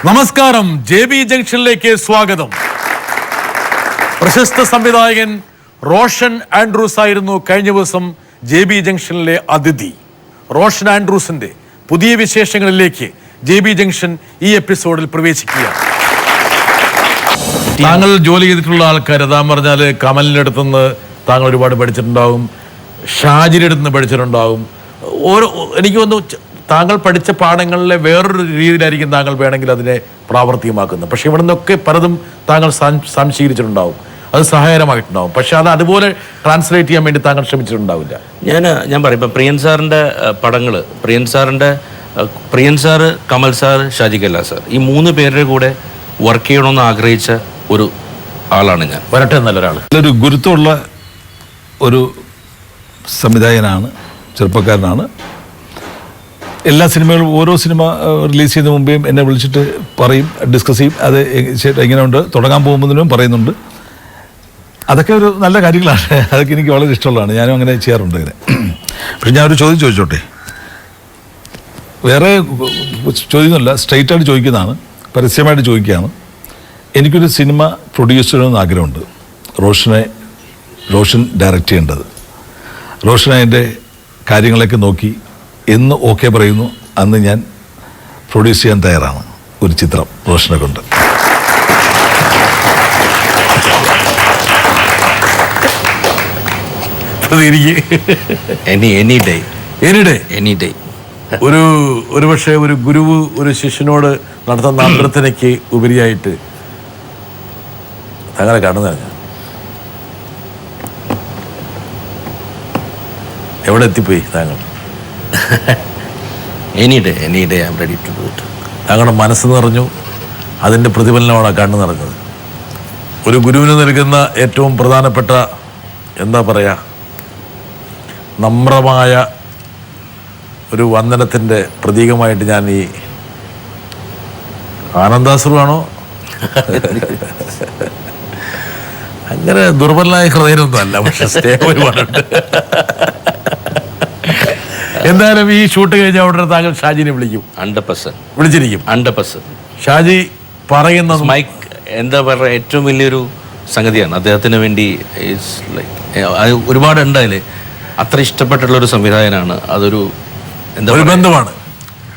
നമസ്കാരം, JB ജംഗ്ഷനിലേക്ക് സ്വാഗതം. പ്രശസ്ത സംവിധായകൻ റോഷൻ ആൻഡ്രൂസ് ആയിരുന്നു കഴിഞ്ഞ ദിവസം JB ജംഗ്ഷനിലെ അതിഥി. റോഷൻ ആൻഡ്രൂസിന്റെ പുതിയ വിശേഷങ്ങളിലേക്ക് JB ജംഗ്ഷൻ ഈ എപ്പിസോഡിൽ പ്രവേശിക്കുകയാണ്. താങ്കൾ ജോലി ചെയ്തിട്ടുള്ള ആൾക്കാർ താൻ പറഞ്ഞാൽ കമലിന്റെ അടുത്തുനിന്ന് താങ്കൾ ഒരുപാട് പഠിച്ചിട്ടുണ്ടാവും, ഷാജിയുടെ അടുത്തുനിന്ന് പഠിച്ചിട്ടുണ്ടാവും. എനിക്ക് തോന്നുന്നു താങ്കൾ പഠിച്ച പാഠങ്ങളിലെ വേറൊരു രീതിയിലായിരിക്കും താങ്കൾ വേണമെങ്കിൽ അതിനെ പ്രാവർത്തികമാക്കുന്നത്. പക്ഷെ ഇവിടെ നിന്നൊക്കെ പലതും താങ്കൾ സംശീലിച്ചിട്ടുണ്ടാവും, അത് സഹായകരമായിട്ടുണ്ടാവും. പക്ഷെ അത് അതുപോലെ ട്രാൻസ്ലേറ്റ് ചെയ്യാൻ വേണ്ടി താങ്കൾ ശ്രമിച്ചിട്ടുണ്ടാവില്ല. ഞാൻ പറയും, ഇപ്പം പ്രിയൻ സാറിൻ്റെ പടങ്ങൾ, പ്രിയൻ സാറ്, കമൽ സാർ, ഷാജി കല്ല സാർ, ഈ 3 പേരുടെ കൂടെ വർക്ക് ചെയ്യണമെന്ന് ആഗ്രഹിച്ച ഒരു ആളാണ് ഞാൻ. വരട്ടെ നല്ലൊരാൾ. നല്ലൊരു ഗുരുത്വമുള്ള ഒരു സംവിധായകനാണ്, ചെറുപ്പക്കാരനാണ്. എല്ലാ സിനിമകളും ഓരോ സിനിമ റിലീസ് ചെയ്യുന്ന മുമ്പേയും എന്നെ വിളിച്ചിട്ട് പറയും, ഡിസ്കസ് ചെയ്യും, അത് എങ്ങനെയുണ്ട്, തുടങ്ങാൻ പോകുന്നതിനും പറയുന്നുണ്ട്. അതൊക്കെ ഒരു നല്ല കാര്യങ്ങളാണ്, അതൊക്കെ എനിക്ക് വളരെ ഇഷ്ടമുള്ളതാണ്. ഞാനും അങ്ങനെ ചെയ്യാറുണ്ട് ഇങ്ങനെ. പക്ഷെ ഞാനൊരു ചോദ്യം ചോദിച്ചോട്ടെ, വേറെ ചോദ്യമൊന്നുമില്ല, സ്ട്രെയിറ്റായിട്ട് ചോദിക്കുന്നതാണ്, പരസ്യമായിട്ട് ചോദിക്കുകയാണ്. എനിക്കൊരു സിനിമ പ്രൊഡ്യൂസ് ചെയ്യണമെന്ന് ആഗ്രഹമുണ്ട്. റോഷൻ ഡയറക്റ്റ് ചെയ്യേണ്ടത്. റോഷൻ അതിൻ്റെ കാര്യങ്ങളൊക്കെ നോക്കി എന്ന് ഓക്കെ പറയുന്നു, അന്ന് ഞാൻ പ്രൊഡ്യൂസ് ചെയ്യാൻ തയ്യാറാണ് ഒരു ചിത്രം റോഷനെ കൊണ്ട്. ഒരു പക്ഷേ ഒരു ഗുരുവ് ഒരു ശിഷ്യനോട് നടത്തുന്ന അഭ്യർത്ഥനയ്ക്ക് ഉപരിയായിട്ട് താങ്കളെ കാണുന്നതാണ്. എവിടെ എത്തിപ്പോയി താങ്കൾ? Any day I am ready to do it. താങ്കളുടെ മനസ്സ് നിറഞ്ഞു, അതിൻ്റെ പ്രതിഫലനമാണ് കണ്ണു നിറഞ്ഞത്. ഒരു ഗുരുവിന് നൽകുന്ന ഏറ്റവും പ്രധാനപ്പെട്ട എന്താ പറയുക, നമ്രമായ ഒരു വന്ദനത്തിൻ്റെ പ്രതീകമായിട്ട് ഞാൻ ഈ ആനന്ദാശ്രുവാണോ അങ്ങനെ ദുർബലനായ ഹൃദയമൊന്നും അല്ല, പക്ഷെ സ്നേഹം ഒരുപാടുണ്ട്. എന്തായാലും ഈ ഷൂട്ട് കഴിഞ്ഞ ഉടനെ താങ്കൾ ഷാജിനെ വിളിക്കും, 100% വിളിച്ചിരിക്കും. 100%. ഷാജി പറയുന്ന മൈക്ക് എന്താ പറയുക, ഏറ്റവും വലിയൊരു സംഗതിയാണ് അദ്ദേഹത്തിന് വേണ്ടി. ഒരുപാട് ഉണ്ട്, അത്ര ഇഷ്ടപ്പെട്ടുള്ളൊരു സംവിധായകനാണ്. അതൊരു ഒരു ബന്ധമാണ്.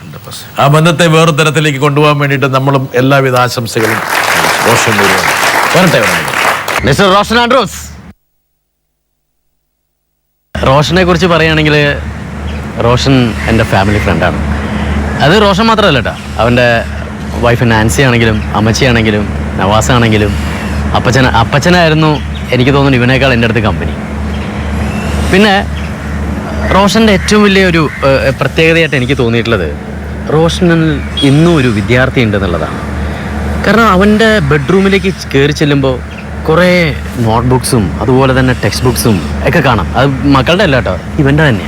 100%. ആ ബന്ധത്തെ വേറെ തരത്തിലേക്ക് കൊണ്ടുപോകാൻ വേണ്ടിയിട്ട് നമ്മളും എല്ലാവിധ ആശംസകളും റോഷൻ വരട്ടെ. മിസ്റ്റർ റോഷൻ ആൻഡ്രൂസ്, റോഷനെ കുറിച്ച് പറയുകയാണെങ്കിൽ റോഷൻ എൻ്റെ ഫാമിലി ഫ്രണ്ടാണ്. അത് റോഷൻ മാത്രമല്ല കേട്ടോ, അവൻ്റെ വൈഫ് നാൻസി ആണെങ്കിലും അമ്മച്ചിയാണെങ്കിലും നവാസാണെങ്കിലും അപ്പച്ചനായിരുന്നു എനിക്ക് തോന്നുന്നു ഇവനേക്കാൾ എൻ്റെ അടുത്ത് കമ്പനി. പിന്നെ റോഷൻ്റെ ഏറ്റവും വലിയൊരു പ്രത്യേകതയായിട്ട് എനിക്ക് തോന്നിയിട്ടുള്ളത്, റോഷനിൽ ഇന്നും ഒരു വിദ്യാർത്ഥി ഉണ്ടെന്നുള്ളതാണ്. കാരണം അവൻ്റെ ബെഡ്റൂമിലേക്ക് കയറി ചെല്ലുമ്പോൾ കുറേ നോട്ട്ബുക്സും അതുപോലെ തന്നെ ടെക്സ്റ്റ് ബുക്സും ഒക്കെ കാണാം. അത് മക്കളുടെ അല്ല കേട്ടോ, ഇവൻ്റെ തന്നെ.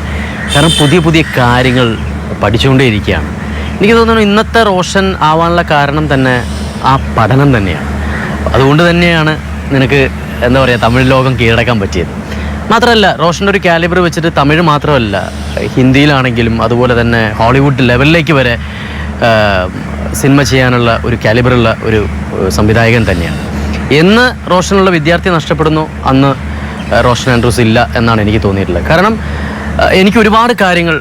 കാരണം പുതിയ പുതിയ കാര്യങ്ങൾ പഠിച്ചുകൊണ്ടേയിരിക്കുകയാണ്. എനിക്ക് തോന്നുന്നു ഇന്നത്തെ റോഷൻ ആവാനുള്ള കാരണം തന്നെ ആ പഠനം തന്നെയാണ്. അതുകൊണ്ട് തന്നെയാണ് നിനക്ക് എന്താ പറയുക, തമിഴ് ലോകം കീഴടക്കാൻ പറ്റിയത്. മാത്രമല്ല, റോഷൻ്റെ ഒരു കാലിബർ വെച്ചിട്ട് തമിഴ് മാത്രമല്ല, ഹിന്ദിയിലാണെങ്കിലും അതുപോലെ തന്നെ ഹോളിവുഡ് ലെവലിലേക്ക് വരെ സിനിമ ചെയ്യാനുള്ള ഒരു കാലിബറുള്ള ഒരു സംവിധായകൻ തന്നെയാണ്. എന്ന് റോഷനുള്ള വിദ്യാർത്ഥി നഷ്ടപ്പെടുന്നു, അന്ന് റോഷൻ ആൻഡ്രൂസ് ഇല്ല എന്നാണ് എനിക്ക് തോന്നിയിട്ടുള്ളത്. കാരണം എനിക്ക് ഒരുപാട് കാര്യങ്ങൾ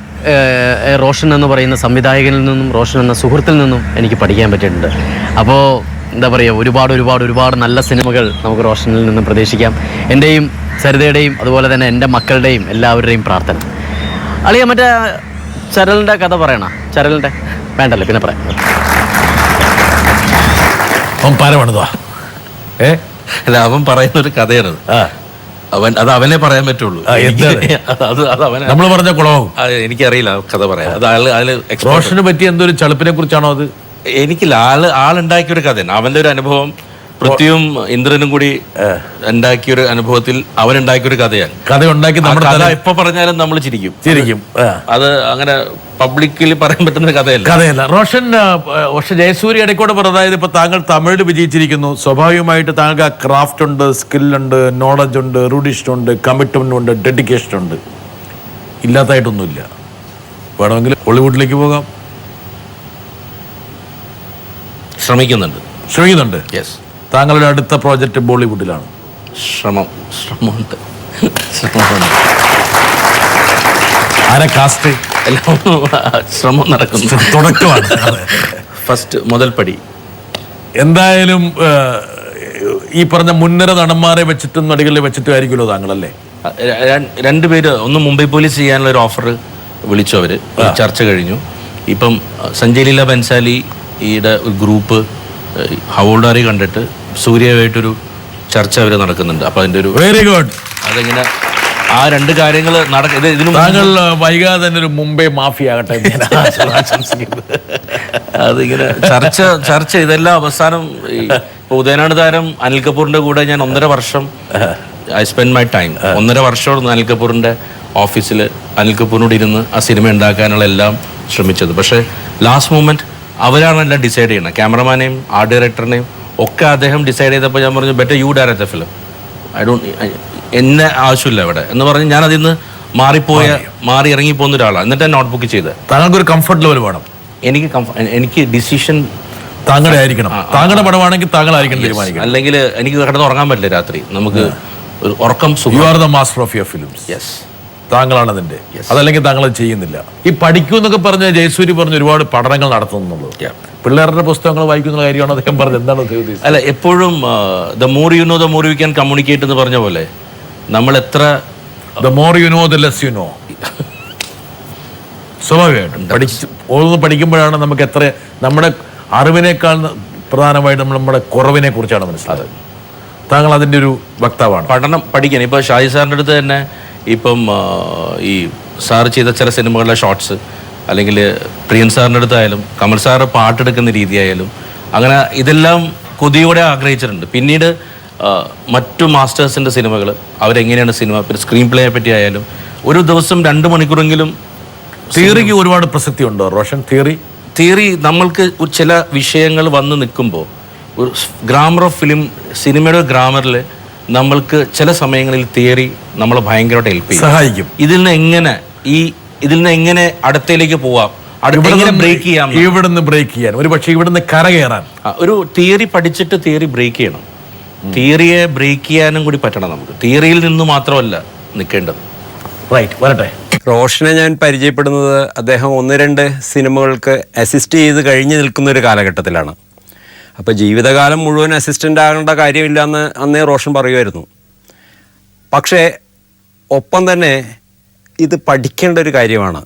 റോഷൻ എന്ന് പറയുന്ന സംവിധായകനിൽ നിന്നും റോഷൻ എന്ന സുഹൃത്തിൽ നിന്നും എനിക്ക് പഠിക്കാൻ പറ്റിയിട്ടുണ്ട്. അപ്പോൾ എന്താ പറയുക, ഒരുപാട് നല്ല സിനിമകൾ നമുക്ക് റോഷനിൽ നിന്നും പ്രതീക്ഷിക്കാം. എൻ്റെയും സരിതയുടെയും അതുപോലെ തന്നെ എൻ്റെ മക്കളുടെയും എല്ലാവരുടെയും പ്രാർത്ഥന. അളിയ മറ്റേ ചരലിൻ്റെ കഥ പറയണ? ചരലിൻ്റെ വേണ്ടല്ലേ, പിന്നെ പറയാം. അവൻ പറയുന്നൊരു കഥയാണത്. അവനെ പറയാൻ പറ്റുള്ളൂ. നമ്മൾ പറഞ്ഞ കുളവും എനിക്കറിയില്ല കഥ പറയാൻ. അത് റോഷന് പറ്റിയ എന്തൊരു ചളുപ്പിനെ കുറിച്ചാണോ അത്? എനിക്കില്ല, ആളുണ്ടാക്കിയൊരു കഥയാണ്. അവന്റെ ഒരു അനുഭവം പൃഥ്വിയും ഇന്ദ്രനും കൂടി ഉണ്ടാക്കിയൊരു അനുഭവത്തിൽ അവനുണ്ടാക്കിയൊരു കഥയാണ്. കഥ ഉണ്ടാക്കി ഇപ്പൊ പറഞ്ഞാലും നമ്മൾ ചിരിക്കും. അത് അങ്ങനെ പബ്ലിക്കിൽ പറയാൻ പറ്റുന്ന കഥയല്ല. റോഷൻ ജയസൂര്യ ഇടയ്ക്കോടെ പറഞ്ഞത്, ഇപ്പൊ താങ്കൾ തമിഴിൽ വിജയിച്ചിരിക്കുന്നു, സ്വാഭാവികമായിട്ട് താങ്കൾക്ക് ആ ക്രാഫ്റ്റ് ഉണ്ട്, സ്കില്ലുണ്ട്, നോളജ് ഉണ്ട്, റൂഡിസ്റ്റ് ഉണ്ട്, കമ്മിറ്റ്മെന്റ് ഉണ്ട്, ഡെഡിക്കേഷൻ ഉണ്ട്. ഇല്ലാത്തതായിട്ടൊന്നുമില്ല. വേണമെങ്കിൽ ഹോളിവുഡിലേക്ക് പോകാം. ശ്രമിക്കുന്നുണ്ട്. യെസ്. താങ്കളുടെ അടുത്ത പ്രോജക്റ്റ് ബോളിവുഡിലാണ്. ശ്രമമുണ്ട്. ആരെ കാസ്റ്റ്? എല്ലാം ശ്രമം നടക്കുന്നു. തുടക്കമാണ്. ഫസ്റ്റ് മുതൽ പടി. എന്തായാലും ഈ പറഞ്ഞ മുൻനിര നടന്മാരെ വെച്ചിട്ടും നടികളെ വെച്ചിട്ടും ആയിരിക്കുമല്ലോ താങ്കളല്ലേ? രണ്ടുപേര്, ഒന്ന് മുംബൈ പോലീസ് ചെയ്യാനുള്ള ഒരു ഓഫർ വിളിച്ചു, അവര് ചർച്ച കഴിഞ്ഞു. ഇപ്പം സഞ്ജയ് ലീല ബൻസാലിയുടെ ഒരു ഗ്രൂപ്പ് ഹവോൾഡാറി കണ്ടിട്ട് സൂര്യയുമായിട്ടൊരു ചർച്ച അവർ നടക്കുന്നുണ്ട്. അപ്പൊ അതിന്റെ ഒരു വെരി ഗുഡ്. അതിങ്ങനെ ആ രണ്ട് കാര്യങ്ങൾ ഇതിന് താങ്കൾ വൈകാതെ തന്നെ ഒരു മുംബൈ മാഫിയ ആകട്ടെ. അതിങ്ങനെ ചർച്ച ഇതെല്ലാം അവസാനം ഉദയനാട് താരം അനിൽ കപൂറിന്റെ കൂടെ ഞാൻ 1.5 വർഷം ഐ സ്പെൻഡ് മൈ ടൈം. 1.5 വർഷമായിരുന്നു അനിൽ കപൂറിന്റെ ഓഫീസിൽ അനിൽ കപൂറിനോട് ഇരുന്ന് ആ സിനിമ ഉണ്ടാക്കാനുള്ള എല്ലാം ശ്രമിച്ചത്. പക്ഷേ ലാസ്റ്റ് മൊമെന്റ് അവരാണ് എല്ലാം ഡിസൈഡ് ചെയ്യുന്നത്. ക്യാമറമാനെയും ആർട്ട് ഡയറക്ടറിനെയും ഒക്കെ അദ്ദേഹം ഡിസൈഡ് ചെയ്തപ്പോൾ ഞാൻ പറഞ്ഞു better U direct the film, എന്നെ ആവശ്യമില്ല ഇവിടെ എന്ന് പറഞ്ഞ് ഞാൻ അതിൽ നിന്ന് മാറി ഇറങ്ങിപ്പോകുന്ന ഒരാളാണ്. എന്നിട്ട് നോട്ട് ബുക്ക് ചെയ്ത്. താങ്കൾക്കൊരു കംഫർട്ട് ലെവൽ വേണം. എനിക്ക് ഡിസിഷൻ താങ്കളുടെ ആയിരിക്കണം. താങ്കളുടെ പടമാണെങ്കിൽ താങ്കളായിരിക്കണം തീരുമാനിക്കണം. അല്ലെങ്കിൽ എനിക്ക് കിടന്ന് ഉറങ്ങാൻ പറ്റില്ല രാത്രി. നമുക്ക് ഒരു ഉറക്കം. You are the master of your films. Yes. താങ്കളാണ് അതിന്റെ. അതല്ലെങ്കിൽ താങ്കൾ ചെയ്യുന്നില്ല. ഈ പഠിക്കൂ എന്നൊക്കെ പറഞ്ഞ ജയസൂരി പറഞ്ഞ് ഒരുപാട് പഠനങ്ങൾ നടത്തുന്നുള്ളത്. പിള്ളേരുടെ പുസ്തകങ്ങൾ വായിക്കുന്ന കാര്യമാണ് അദ്ദേഹം പറഞ്ഞത്. എന്താണ് ഉദ്ദേശിച്ചത്? അല്ല, എപ്പോഴും the more you know the more you can communicate എന്ന് പറഞ്ഞ പോലെ നമ്മൾ എത്ര the more you know the less you know. സ്വാഭാവികമായിട്ടും പഠിക്കുമ്പോഴാണ് നമുക്ക് എത്ര നമ്മുടെ അറിവിനേക്കാൾ പ്രധാനമായിട്ട് നമ്മുടെ കുറവിനെ കുറിച്ചാണ് മനസ്സിലായത്. താങ്കൾ അതിൻ്റെ ഒരു വക്താവാണ്. പഠിക്കാൻ ഇപ്പോൾ ഷാജി സാറിൻ്റെ അടുത്ത് തന്നെ ഇപ്പം ഈ സാർ ചെയ്ത ചില സിനിമകളിലെ ഷോർട്സ്, അല്ലെങ്കിൽ പ്രിയൻ സാറിൻ്റെ അടുത്തായാലും കമൽ സാറ് പാട്ടെടുക്കുന്ന രീതിയായാലും അങ്ങനെ ഇതെല്ലാം കൊതിയോടെ ആഗ്രഹിച്ചിട്ടുണ്ട്. പിന്നീട് മറ്റു മാസ്റ്റേഴ്സിൻ്റെ സിനിമകൾ അവരെങ്ങനെയാണ് സിനിമ, പിന്നെ സ്ക്രീൻ പ്ലേയെ പറ്റി ആയാലും ഒരു ദിവസം 2 മണിക്കൂറെങ്കിലും. തിയറിക്ക് ഒരുപാട് പ്രസക്തി ഉണ്ടോ റോഷൻ? തിയറി നമ്മൾക്ക് ചില വിഷയങ്ങൾ വന്ന് നിൽക്കുമ്പോൾ ഒരു ഗ്രാമർ ഓഫ് ഫിലിം, സിനിമയുടെ ഗ്രാമറിൽ നമ്മൾക്ക് ചില സമയങ്ങളിൽ തിയറി നമ്മളെ ഭയങ്കരമായിട്ട് ഹെൽപ്പ് ചെയ്യും, സഹായിക്കും. ഇതിൽ നിന്ന് എങ്ങനെ അടുത്തേക്ക് പോവാം, ബ്രേക്ക് ചെയ്യാം, ഇവിടുന്ന് ബ്രേക്ക് ചെയ്യാൻ, ഒരു പക്ഷേ ഇവിടുന്ന് കരകയറാൻ. ഒരു തിയറി പഠിച്ചിട്ട് തിയറി ബ്രേക്ക് ചെയ്യണം. തിയറിയെ ബ്രേക്ക് ചെയ്യാനും കൂടി പറ്റണം നമുക്ക്. തിയറിയിൽ നിന്ന് മാത്രമല്ല നിൽക്കേണ്ടത്. റൈറ്റ്. വരട്ടെ. റോഷനെ ഞാൻ പരിചയപ്പെടുന്നത് അദ്ദേഹം 1-2 സിനിമകൾക്ക് അസിസ്റ്റ് ചെയ്ത് കഴിഞ്ഞ് നിൽക്കുന്ന ഒരു കാലഘട്ടത്തിലാണ്. അപ്പോൾ ജീവിതകാലം മുഴുവൻ അസിസ്റ്റൻ്റ് ആകേണ്ട കാര്യമില്ല എന്ന് അന്നേ റോഷൻ പറയുമായിരുന്നു. പക്ഷേ ഒപ്പം തന്നെ ഇത് പഠിക്കേണ്ട ഒരു കാര്യമാണ്,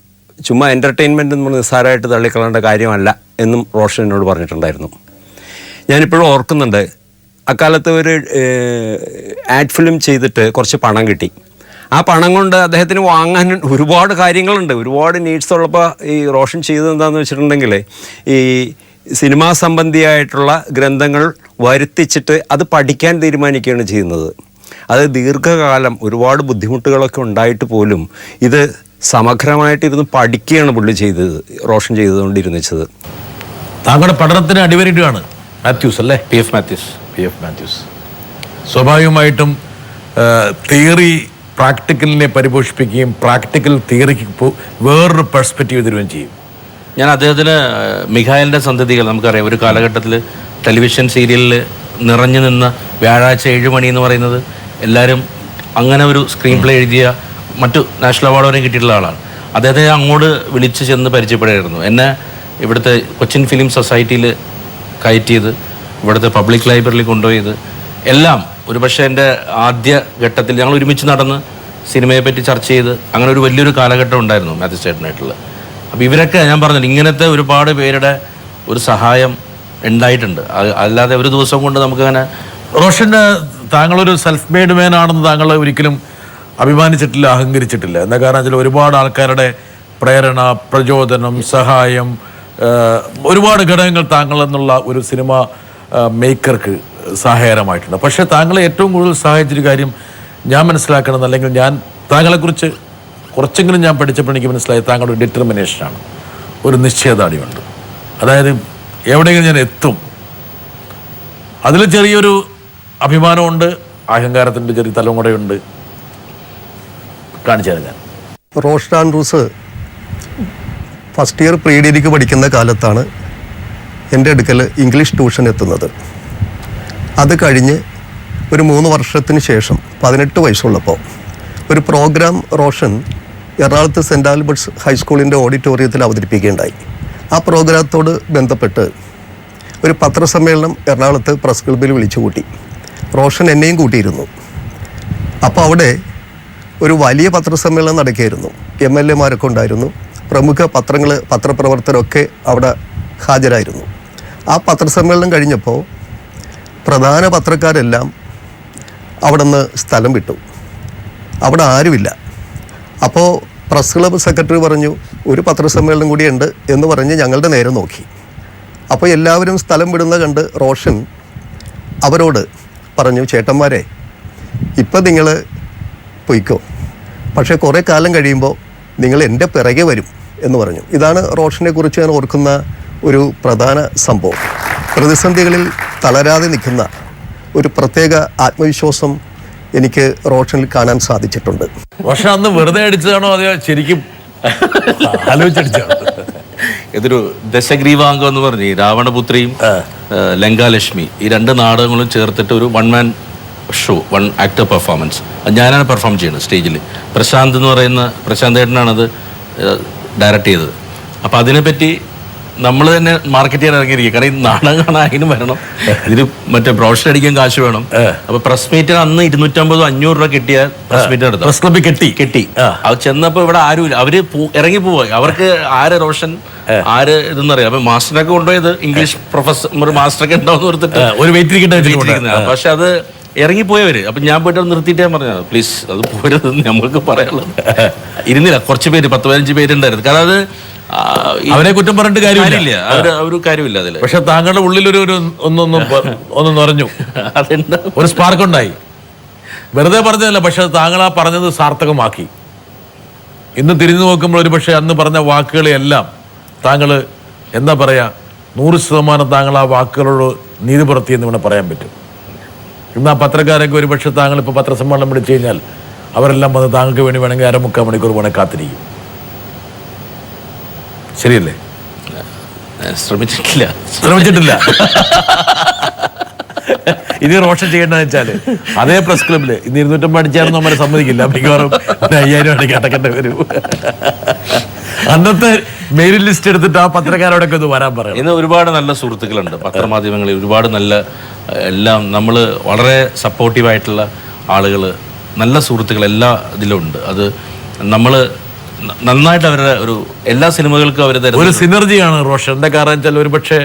ചുമ്മാ എൻ്റർടൈൻമെൻറ്റ് നമ്മൾ നിസ്സാരമായിട്ട് തള്ളിക്കളേണ്ട കാര്യമല്ല എന്നും റോഷൻ എന്നോട് പറഞ്ഞിട്ടുണ്ടായിരുന്നു. ഞാനിപ്പോഴും ഓർക്കുന്നുണ്ട്, അക്കാലത്ത് ഒരു ആഡ് ഫിലിം ചെയ്തിട്ട് കുറച്ച് പണം കിട്ടി. ആ പണം കൊണ്ട് അദ്ദേഹത്തിന് വാങ്ങാൻ ഒരുപാട് കാര്യങ്ങളുണ്ട്, ഒരുപാട് നീഡ്സ് ഉള്ളപ്പോൾ ഈ റോഷൻ ചെയ്തത് എന്താണെന്ന് വെച്ചിട്ടുണ്ടെങ്കിൽ ഈ സിനിമാ സംബന്ധിയായിട്ടുള്ള ഗ്രന്ഥങ്ങൾ വരുത്തിച്ചിട്ട് അത് പഠിക്കാൻ തീരുമാനിക്കുകയാണ് ചെയ്യുന്നത്. അത് ദീർഘകാലം ഒരുപാട് ബുദ്ധിമുട്ടുകളൊക്കെ ഉണ്ടായിട്ട് പോലും ഇത് സമഗ്രമായിട്ടിരുന്ന് പഠിക്കുകയാണ് പുള്ളി ചെയ്തത്, റോഷൻ ചെയ്തുകൊണ്ടിരുന്നത്. താങ്കളുടെ പഠനത്തിന് അടിവരയിടുകയാണ് മാത്യൂസ് അല്ലേ? P F Mathews. സ്വാഭാവികമായിട്ടും തിയറി പ്രാക്ടിക്കലിനെ പരിപോഷിപ്പിക്കുകയും പ്രാക്ടിക്കൽ തിയറിക്ക് വേറൊരു പെർസ്പെക്റ്റീവ് തരുകയും ചെയ്യും. ഞാൻ അദ്ദേഹത്തിന് മിഖായലിൻ്റെ സന്തതികൾ നമുക്കറിയാം, ഒരു കാലഘട്ടത്തിൽ ടെലിവിഷൻ സീരിയലിൽ നിറഞ്ഞു നിന്ന വ്യാഴാഴ്ച 7 മണി എന്ന് പറയുന്നത് എല്ലാവരും അങ്ങനെ ഒരു സ്ക്രീൻ പ്ലേ എഴുതിയ മറ്റു നാഷണൽ അവാർഡ് വരെ കിട്ടിയിട്ടുള്ള ആളാണ്. അദ്ദേഹത്തെ അങ്ങോട്ട് വിളിച്ച് ചെന്ന് പരിചയപ്പെടുകയായിരുന്നു. എന്നെ ഇവിടുത്തെ കൊച്ചിൻ ഫിലിം സൊസൈറ്റിയിൽ കയറ്റ് ചെയ്ത് ഇവിടുത്തെ പബ്ലിക് ലൈബ്രറിയിൽ കൊണ്ടുപോയത് എല്ലാം ഒരുപക്ഷെ എൻ്റെ ആദ്യ ഘട്ടത്തിൽ ഞങ്ങൾ ഒരുമിച്ച് നടന്ന് സിനിമയെ പറ്റി ചർച്ച ചെയ്ത് അങ്ങനെ ഒരു വലിയൊരു കാലഘട്ടം ഉണ്ടായിരുന്നു മാത്യു ചേട്ടനായിട്ടുള്ള. അപ്പോൾ ഇവരൊക്കെ ഞാൻ പറഞ്ഞില്ല, ഇങ്ങനത്തെ ഒരുപാട് പേരുടെ ഒരു സഹായം ഉണ്ടായിട്ടുണ്ട്. അല്ലാതെ ഒരു ദിവസം കൊണ്ട് നമുക്കങ്ങനെ. റോഷന് താങ്കളൊരു സെൽഫ് മെയ്ഡ് മാൻ ആണെന്ന് താങ്കൾ ഒരിക്കലും അഭിമാനിച്ചിട്ടില്ല, അഹങ്കരിച്ചിട്ടില്ല. എന്താ കാരണം വെച്ചാൽ ഒരുപാട് ആൾക്കാരുടെ പ്രേരണ, പ്രചോദനം, സഹായം, ഒരുപാട് ഘടകങ്ങൾ താങ്കൾ എന്നുള്ള ഒരു സിനിമ മേക്കർക്ക് സഹായകരമായിട്ടുണ്ട്. പക്ഷേ താങ്കളെ ഏറ്റവും കൂടുതൽ സഹായിച്ചൊരു കാര്യം ഞാൻ മനസ്സിലാക്കണം, അല്ലെങ്കിൽ ഞാൻ താങ്കളെക്കുറിച്ച് കുറച്ചെങ്കിലും ഞാൻ പഠിച്ചപ്പോൾ എനിക്ക് മനസ്സിലായി താങ്കളുടെ ഡിറ്റർമിനേഷനാണ്, ഒരു നിശ്ചയദാർഢ്യമുണ്ട്. അതായത് എവിടെയെങ്കിലും ഞാൻ എത്തും, അതിൽ ചെറിയൊരു അഭിമാനമുണ്ട്, അഹങ്കാരത്തിൻ്റെ ചെറിയ തലം കൂടെയുണ്ട്. കാണിച്ചു തരാം. ഞാൻ Roshan Andrews first year pre ഡിഗ്രിക്ക് പഠിക്കുന്ന കാലത്താണ് എൻ്റെ അടുക്കൽ ഇംഗ്ലീഷ് ട്യൂഷൻ എത്തുന്നത്. അത് കഴിഞ്ഞ് ഒരു 3 വർഷത്തിന് ശേഷം 18 വയസ്സുള്ളപ്പോൾ ഒരു പ്രോഗ്രാം റോഷൻ എറണാകുളത്ത് സെൻറ് ആൽബർട്ട്സ് ഹൈസ്കൂളിൻ്റെ ഓഡിറ്റോറിയത്തിൽ അവതരിപ്പിക്കുകയുണ്ടായി. ആ പ്രോഗ്രാമത്തോട് ബന്ധപ്പെട്ട് ഒരു പത്രസമ്മേളനം എറണാകുളത്ത് പ്രസ് ക്ലബ്ബിൽ വിളിച്ചു കൂട്ടി. റോഷൻ എന്നെയും കൂട്ടിയിരുന്നു. അപ്പോൾ അവിടെ ഒരു വലിയ പത്രസമ്മേളനം നടക്കുകയായിരുന്നു. MLA-മാരൊക്കെ ഉണ്ടായിരുന്നു, പ്രമുഖ പത്രപ്രവർത്തകരൊക്കെ അവിടെ ഹാജരായിരുന്നു. ആ പത്രസമ്മേളനം കഴിഞ്ഞപ്പോൾ പ്രധാന പത്രക്കാരെല്ലാം അവിടെ നിന്ന് സ്ഥലം വിട്ടു. അവിടെ ആരുമില്ല. അപ്പോൾ പ്രസ് ക്ലബ്ബ് സെക്രട്ടറി പറഞ്ഞു, ഒരു പത്രസമ്മേളനം കൂടിയുണ്ട് എന്ന് പറഞ്ഞ് ഞങ്ങളുടെ നേരെ നോക്കി. അപ്പോൾ എല്ലാവരും സ്ഥലം വിടുന്ന കണ്ട് റോഷൻ അവരോട് പറഞ്ഞു, ചേട്ടന്മാരെ, ഇപ്പം നിങ്ങൾ പൊയ്ക്കോ, പക്ഷേ കുറേ കാലം കഴിയുമ്പോൾ നിങ്ങൾ എൻ്റെ പിറകെ വരും എന്ന് പറഞ്ഞു. ഇതാണ് റോഷനെ കുറിച്ച് ഞാൻ ഓർക്കുന്ന ഒരു പ്രധാന സംഭവം. പ്രതിസന്ധികളിൽ തളരാതെ നിൽക്കുന്ന ഒരു പ്രത്യേക ആത്മവിശ്വാസം എനിക്ക് റോഷനിൽ കാണാൻ സാധിച്ചിട്ടുണ്ട്. റോഷൻ അന്ന് വെറുതെ അടിച്ചതാണോ അതെയോ ശരിക്കും ആലോചിച്ചടിച്ചാണോ? ഇതൊരു ദശഗ്രീവാംഗം എന്ന് പറഞ്ഞ് ഈ രാവണപുത്രിയും ലങ്കാലക്ഷ്മി ഈ 2 നാടകങ്ങളും ചേർത്തിട്ട് ഒരു 1 man ഷോ, 1 actor പെർഫോമൻസ്. ഞാനാണ് പെർഫോം ചെയ്യുന്നത് സ്റ്റേജിൽ. പ്രശാന്ത് എന്ന് പറയുന്ന പ്രശാന്ത് ഏട്ടനാണത് ഡയറക്റ്റ് ചെയ്തത്. അപ്പം അതിനെപ്പറ്റി നമ്മൾ തന്നെ മാർക്കറ്റ് ചെയ്യാൻ ഇറങ്ങിയിരിക്കും. കാരണം ഈ നാടകം കാണാൻ അതിന് വരണം, ഇതിന് മറ്റേ ബ്രോഷർ അടിക്കാൻ കാശ് വേണം. അപ്പൊ പ്രസ് മീറ്റിന് അന്ന് 250-500 രൂപ കിട്ടിയ പ്രസ് മീറ്റ് നടത്തും. പ്രസ് ക്ലബ്ബിൽ കെട്ടി അത് ചെന്നപ്പോ ഇവിടെ ആരുമില്ല. അവര് ഇറങ്ങി പോവായി. അവർക്ക് ആര് റോഷൻ ആര് ഇതെന്നറിയാം. അപ്പൊ മാസ്റ്ററൊക്കെ കൊണ്ടുപോയത് ഇംഗ്ലീഷ് പ്രൊഫസർ മാസ്റ്ററൊക്കെ ഉണ്ടാവും ഓർത്തിട്ട് ഒരു വെയിറ്റ്. പക്ഷെ അത് ഇറങ്ങിപ്പോയവര്. അപ്പൊ ഞാൻ പോയിട്ട് നിർത്തിയിട്ടേ പറഞ്ഞു, പ്ലീസ് അത് പോരുതെന്ന് നമ്മൾക്ക് പറയാനുള്ളത്. ഇരുന്നില്ല, കുറച്ച് പേര് 10-15 പേരുണ്ടായിരുന്നു. കാരണം അത് അവരെ കുറ്റം പറഞ്ഞിട്ട് കാര്യമില്ല, ഒരു കാര്യമില്ല അതില്. പക്ഷെ താങ്കളുടെ ഉള്ളിൽ ഒന്ന് നിറഞ്ഞു, ഒരു സ്പാർക്ക് ഉണ്ടായി. വെറുതെ പറഞ്ഞതല്ല, പക്ഷെ താങ്കൾ ആ പറഞ്ഞത് സാർത്ഥകമാക്കി. ഇന്ന് തിരിഞ്ഞു നോക്കുമ്പോൾ ഒരു പക്ഷെ അന്ന് പറഞ്ഞ വാക്കുകളെല്ലാം താങ്കൾ എന്താ പറയാ, 100% താങ്കൾ ആ വാക്കുകളോട് നീതി പുലർത്തിയെന്ന് ഇവിടെ പറയാൻ പറ്റും. ഇന്ന് ആ പത്രക്കാരൊക്കെ ഒരു പക്ഷെ താങ്കൾ ഇപ്പോൾ പത്രസമ്മേളനം വിളിച്ചു കഴിഞ്ഞാൽ അവരെല്ലാം വന്ന് താങ്കൾക്ക് വേണ്ടി വേണമെങ്കിൽ 3/4 മണിക്കൂർ വേണേൽ കാത്തിരിക്കും. ശരിയല്ലേ? ശ്രമിച്ചിട്ടില്ല. ഇനി റോഷൻ ചെയ്യേണ്ടതെന്ന് വെച്ചാല് അതേ പ്രസ് ക്ലബില് ഇന്ന് 250 അടിച്ചാലും നമ്മളെ സമ്മതിക്കില്ല. മിക്കവാറും 5000 അടിക്ക് അടക്കേണ്ടി വരും. അന്നത്തെ മെയിലിംഗ് ലിസ്റ്റ് എടുത്തിട്ട് ആ പത്രക്കാരോടൊക്കെ ഒന്ന് വരാൻ പറയാം. ഇന്ന് ഒരുപാട് നല്ല സുഹൃത്തുക്കളുണ്ട് പത്രമാധ്യമങ്ങളിൽ. ഒരുപാട് നല്ല എല്ലാം നമ്മൾ വളരെ സപ്പോർട്ടീവായിട്ടുള്ള ആളുകൾ, നല്ല സുഹൃത്തുക്കൾ എല്ലാ ഇതിലും ഉണ്ട്. അത് നമ്മൾ നന്നായിട്ട് അവരുടെ ഒരു എല്ലാ സിനിമകൾക്കും അവർ തരുന്ന ഒരു സിനർജിയാണ് റോഷന്റെ. കാരണം വെച്ചാൽ ഒരു പക്ഷേ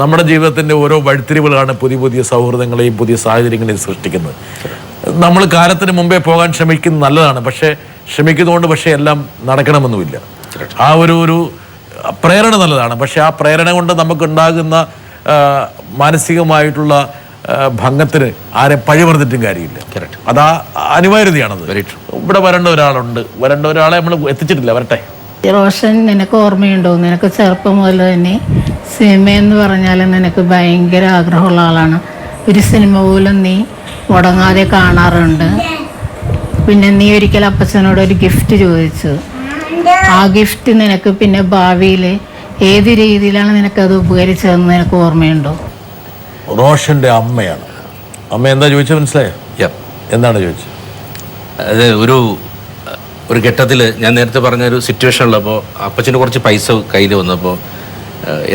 നമ്മുടെ ജീവിതത്തിന്റെ ഓരോ വഴിത്തിരിവുകളാണ് പുതിയ സൗഹൃദങ്ങളെയും പുതിയ സാഹചര്യങ്ങളെയും സൃഷ്ടിക്കുന്നത്. നമ്മൾ കാലത്തിന് മുമ്പേ പോകാൻ ശ്രമിക്കുന്നത് നല്ലതാണ്, പക്ഷേ ശ്രമിക്കുന്നതുകൊണ്ട് പക്ഷേ എല്ലാം നടക്കണമെന്നുമില്ല. ആ ഒരു പ്രേരണ നല്ലതാണ്, പക്ഷെ ആ പ്രേരണ കൊണ്ട് നമുക്കുണ്ടാകുന്ന മാനസികമായിട്ടുള്ള ഭംഗത്തിന് ആരെ പഴി പറഞ്ഞിട്ടും കാര്യമില്ല. അതാ അനിവാര്യതയാണത്. ഇവിടെ വരേണ്ട ഒരാളെ നമ്മൾ എത്തിച്ചിട്ടില്ല, വരട്ടെ. റോഷൻ, നിനക്ക് ഓർമ്മയുണ്ടോ? നിനക്ക് ചെറുപ്പം മുതൽ തന്നെ സിനിമയെന്ന് പറഞ്ഞാൽ നിനക്ക് ഭയങ്കര ആഗ്രഹമുള്ള ആളാണ്. ഒരു സിനിമ പോലും നീ മുടങ്ങാതെ കാണാറുണ്ട്. പിന്നെ നീ ഒരിക്കൽ അപ്പച്ചനോട് ഒരു ഗിഫ്റ്റ് ചോദിച്ചു. ആ ഗിഫ്റ്റ് നിനക്ക് പിന്നെ ഭാവിയിൽ ഏത് രീതിയിലാണ് നിനക്കത് ഉപകരിച്ചതെന്ന് നിനക്ക് ഓർമ്മയുണ്ടോ? റോഷന്റെ അമ്മയാണ്. അമ്മ എന്താ ചോദിച്ചത് മനസ്സിലായോ? എന്താണ് ചോദിച്ചത്? അത് ഒരു ഘട്ടത്തിൽ ഞാൻ നേരത്തെ പറഞ്ഞൊരു സിറ്റുവേഷൻ ഉള്ളപ്പോൾ അപ്പച്ചന് കുറച്ച് പൈസ കയ്യിൽ വന്നപ്പോൾ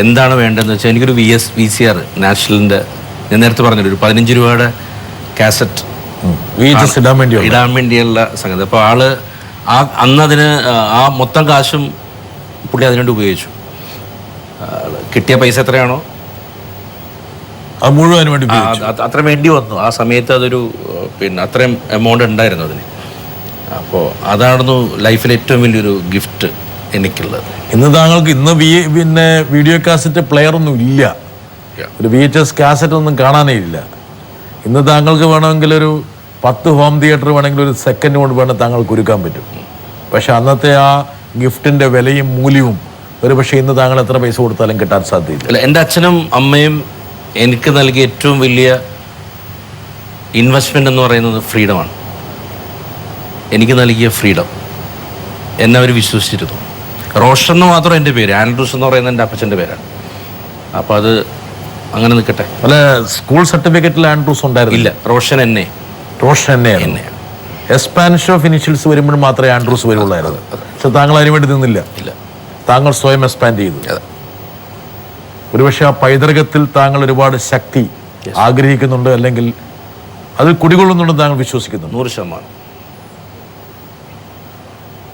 എന്താണ് വേണ്ടതെന്ന് വെച്ചാൽ എനിക്കൊരു VCR നാഷണലിൻ്റെ, ഞാൻ നേരത്തെ പറഞ്ഞൊരു 15 രൂപയുടെ കാസറ്റ് ഇടാൻ വേണ്ടിയുള്ള സംഗതി. അപ്പോൾ ആള് അന്നതിന് ആ മൊത്തം കാശും പുള്ളി അതിനുവേണ്ടി ഉപയോഗിച്ചു. കിട്ടിയ പൈസ എത്രയാണോ അത് മുഴുവൻ വേണ്ടി അത്ര വേണ്ടി വന്നു. ആ സമയത്ത് അതൊരു അത്രയും എമൗണ്ട് ഉണ്ടായിരുന്നു അതിന്. അപ്പോൾ അതായിരുന്നു ലൈഫിൽ ഏറ്റവും വലിയൊരു ഗിഫ്റ്റ് എനിക്കുള്ളത്. ഇന്ന് താങ്കൾക്ക് പിന്നെ വീഡിയോ കാസറ്റ് പ്ലെയർ ഒന്നും ഇല്ല, ഒരു VHS കാസറ്റ് ഒന്നും കാണാനേ ഇല്ല. ഇന്ന് താങ്കൾക്ക് വേണമെങ്കിൽ ഒരു 10 ഹോം തിയേറ്റർ വേണമെങ്കിൽ ഒരു സെക്കൻഡ് കൊണ്ട് വേണം താങ്കൾക്ക് ഒരുക്കാൻ പറ്റും. പക്ഷെ അന്നത്തെ ആ ഗിഫ്റ്റിന്റെ വിലയും മൂല്യവും ഒരു പക്ഷേ ഇന്ന് താങ്കൾ എത്ര പൈസ കൊടുത്താലും കിട്ടാൻ സാധ്യതയില്ല. എൻ്റെ അച്ഛനും അമ്മയും എനിക്ക് നൽകിയ ഏറ്റവും വലിയ ഇൻവെസ്റ്റ്മെൻ്റ് എന്ന് പറയുന്നത് ഫ്രീഡമാണ്. എനിക്ക് നൽകിയ ഫ്രീഡം എന്നെ അവർ വിശ്വസിച്ചിരുന്നു. റോഷൻ എന്ന് മാത്രം എൻ്റെ പേര്, ആൻഡ്രൂസ് എന്ന് പറയുന്നത് എൻ്റെ അപ്പച്ചൻ്റെ പേരാണ്. അപ്പോൾ അത് അങ്ങനെ നിൽക്കട്ടെ. അല്ല, സ്കൂൾ സർട്ടിഫിക്കറ്റിൽ ആൻഡ്രൂസ് ഉണ്ടായിരുന്നു? ഇല്ല, റോഷൻ എന്നെ. റോഷൻ എന്നെയാണ്. എസ്പാനിഷ് ഓഫ് ഇനിഷ്യൽസ് വരുമ്പോൾ മാത്രമേ ആൻഡ്രൂസ് വരുള്ളായിരുന്നു. പക്ഷെ താങ്കൾ അതിനു വേണ്ടി നിന്നില്ല. ഇല്ല, താങ്കൾ സ്വയം എക്സ്പാൻഡ് ചെയ്തു. ഒരുപക്ഷെ ആ പൈതൃകത്തിൽ താങ്കൾ ഒരുപാട് ശക്തി ആഗ്രഹിക്കുന്നുണ്ട്, അല്ലെങ്കിൽ അത് കുടികൊള്ളുന്നുണ്ടെന്ന് താങ്കൾ വിശ്വസിക്കുന്നു? 100%.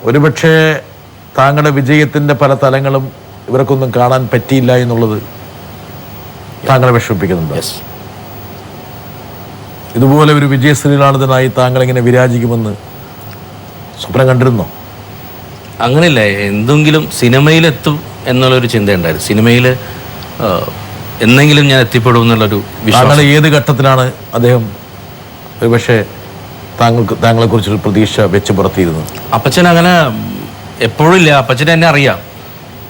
ഒരുപക്ഷെ താങ്കളുടെ വിജയത്തിന്റെ പല തലങ്ങളും ഇവർക്കൊന്നും കാണാൻ പറ്റിയില്ല എന്നുള്ളത് താങ്കളെ വിഷമിപ്പിക്കുന്നുണ്ട്. ഇതുപോലെ ഒരു വിജയശ്രീലാളിതനായി താങ്കൾ ഇങ്ങനെ വിരാജിക്കുമെന്ന് സ്വപ്നം കണ്ടിരുന്നോ? അങ്ങനെയില്ല, എന്തെങ്കിലും സിനിമയിലെത്തും എന്നുള്ളൊരു ചിന്തയുണ്ടായിരുന്നു. സിനിമയിൽ എന്നെങ്കിലും ഞാൻ എത്തിപ്പെടും എന്നുള്ളൊരു വിശ്വാസം. താങ്കൾ ഏത് ഘട്ടത്തിലാണ് അദ്ദേഹം ഒരുപക്ഷെ താങ്കളെ കുറിച്ചൊരു പ്രതീക്ഷ വെച്ച് പുറത്തിയിരുന്നു? അപ്പച്ചൻ അങ്ങനെ എപ്പോഴും ഇല്ല. അപ്പച്ചനെ എന്നെ അറിയാം.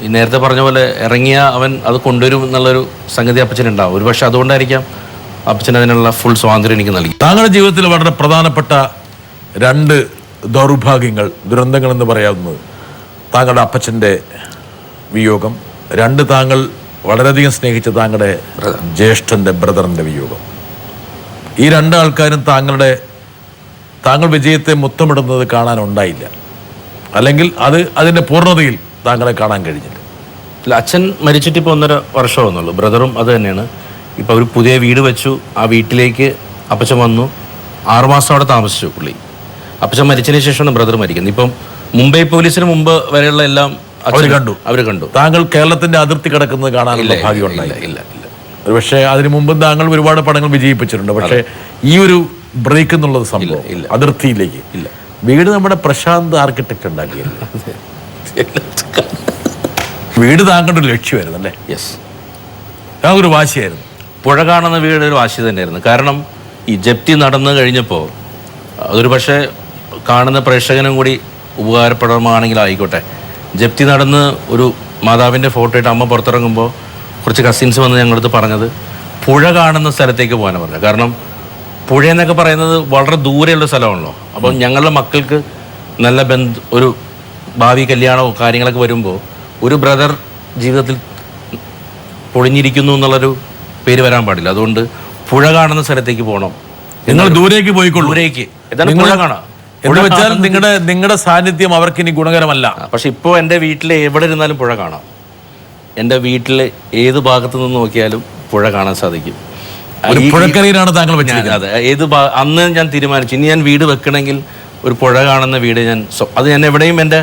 ഈ നേരത്തെ പറഞ്ഞ പോലെ ഇറങ്ങിയ അവൻ അത് കൊണ്ടുവരും എന്നുള്ളൊരു സംഗതി അപ്പച്ചനുണ്ടാവും. ഒരുപക്ഷെ അതുകൊണ്ടായിരിക്കാം അപ്പച്ചൻ അതിനുള്ള ഫുൾ സ്വാതന്ത്ര്യം എനിക്ക് നൽകി. താങ്കളുടെ ജീവിതത്തിൽ വളരെ പ്രധാനപ്പെട്ട 2 ദൗർഭാഗ്യങ്ങൾ, ദുരന്തങ്ങൾ എന്ന് പറയാവുന്നത് താങ്കളുടെ അപ്പച്ചൻ്റെ വിയോഗം, 2 താങ്കൾ വളരെയധികം സ്നേഹിച്ച താങ്കളുടെ ജ്യേഷ്ഠൻ്റെ ബ്രദറിൻ്റെ വിയോഗം. ഈ 2 ആൾക്കാരും താങ്കൾ വിജയത്തെ മുത്തമിടുന്നത് കാണാനുണ്ടായില്ല, അല്ലെങ്കിൽ അതിൻ്റെ പൂർണ്ണതയിൽ താങ്കളെ കാണാൻ കഴിഞ്ഞില്ല. ഇല്ല, അച്ഛൻ മരിച്ചിട്ട് ഇപ്പോൾ 1.5 വർഷമാകുന്നുള്ളൂ. ബ്രദറും അത് തന്നെയാണ്. ഇപ്പോൾ ഒരു പുതിയ വീട് വെച്ചു. ആ വീട്ടിലേക്ക് അപ്പച്ചൻ വന്നു. 6 മാസം അവിടെ താമസിച്ചു പുള്ളി. അപ്പച്ചൻ മരിച്ചതിന് ശേഷമാണ് ബ്രദർ മരിക്കുന്നത്. ഇപ്പം മുംബൈ പോലീസിന് മുമ്പ് വരെയുള്ള എല്ലാം അവർ കണ്ടു. താങ്കൾ കേരളത്തിന്റെ അതിർത്തി കിടക്കുന്നത് കാണാനുള്ള ഭാഗ്യം ഉണ്ടായില്ല? ഇല്ല. പക്ഷേ അതിനു മുമ്പ് താങ്കൾ ഒരുപാട് പടങ്ങൾ വിജയിപ്പിച്ചിട്ടുണ്ട്. പക്ഷേ ഈ ഒരു ബ്രേക്ക് എന്നുള്ളത് സംഭവം അതിർത്തിയിലേക്ക് ഇല്ല. വീട് നമ്മുടെ പ്രശാന്ത് ആർക്കിടെക്ട് ഉണ്ടാക്കിയല്ലേ? വീട് താങ്കളുടെ ഒരു ലക്ഷ്യമായിരുന്നു അല്ലേ? യെസ്, താങ്കളൊരു വാശിയായിരുന്നു. പുഴ കാണുന്ന വീട് ഒരു വാശി തന്നെയായിരുന്നു. കാരണം ഈ ജപ്തി നടന്നു കഴിഞ്ഞപ്പോൾ അതൊരു പക്ഷേ കാണുന്ന പ്രേക്ഷകനും കൂടി ഉപകാരപ്രദമാണെങ്കിൽ ആയിക്കോട്ടെ. ജപ്തി നടന്ന് ഒരു മാതാവിൻ്റെ ഫോട്ടോ ഇട്ട് അമ്മ പുറത്തിറങ്ങുമ്പോൾ കുറച്ച് കസിൻസ് വന്ന് ഞങ്ങളടുത്ത് പറഞ്ഞത് പുഴ കാണുന്ന സ്ഥലത്തേക്ക് പോകാനാണ് പറഞ്ഞത്. കാരണം പുഴ എന്നൊക്കെ പറയുന്നത് വളരെ ദൂരെയുള്ള സ്ഥലമാണല്ലോ. അപ്പം ഞങ്ങളുടെ മക്കൾക്ക് നല്ല ഒരു ഭാവി കല്യാണമോ കാര്യങ്ങളൊക്കെ വരുമ്പോൾ ഒരു ബ്രദർ ജീവിതത്തിൽ പൊളിഞ്ഞിരിക്കുന്നു എന്നുള്ളൊരു പേര് വരാൻ പാടില്ല. അതുകൊണ്ട് പുഴ കാണുന്ന സ്ഥലത്തേക്ക് പോകണം. നിങ്ങൾ ദൂരേക്ക് പോയിക്കൊള്ളൂ. ദൂരേക്ക് എന്താണ് പുഴ കാണാം എന്ന് വെച്ചാൽ നിങ്ങളുടെ സാന്നിധ്യം അവർക്ക് ഇനി ഗുണകരമല്ല. പക്ഷെ ഇപ്പോൾ എൻ്റെ വീട്ടിൽ എവിടെ ഇരുന്നാലും പുഴ കാണാം. എൻ്റെ വീട്ടിൽ ഏത് ഭാഗത്ത് നിന്ന് നോക്കിയാലും പുഴ കാണാൻ സാധിക്കും. പുഴക്കരയിലാണ് താങ്കൾ വെച്ചത്? അതെ, അന്ന് ഞാൻ തീരുമാനിച്ചു ഇനി ഞാൻ വീട് വെക്കണമെങ്കിൽ ഒരു പുഴ കാണുന്ന വീട് അത് ഞാൻ എവിടെയും എൻ്റെ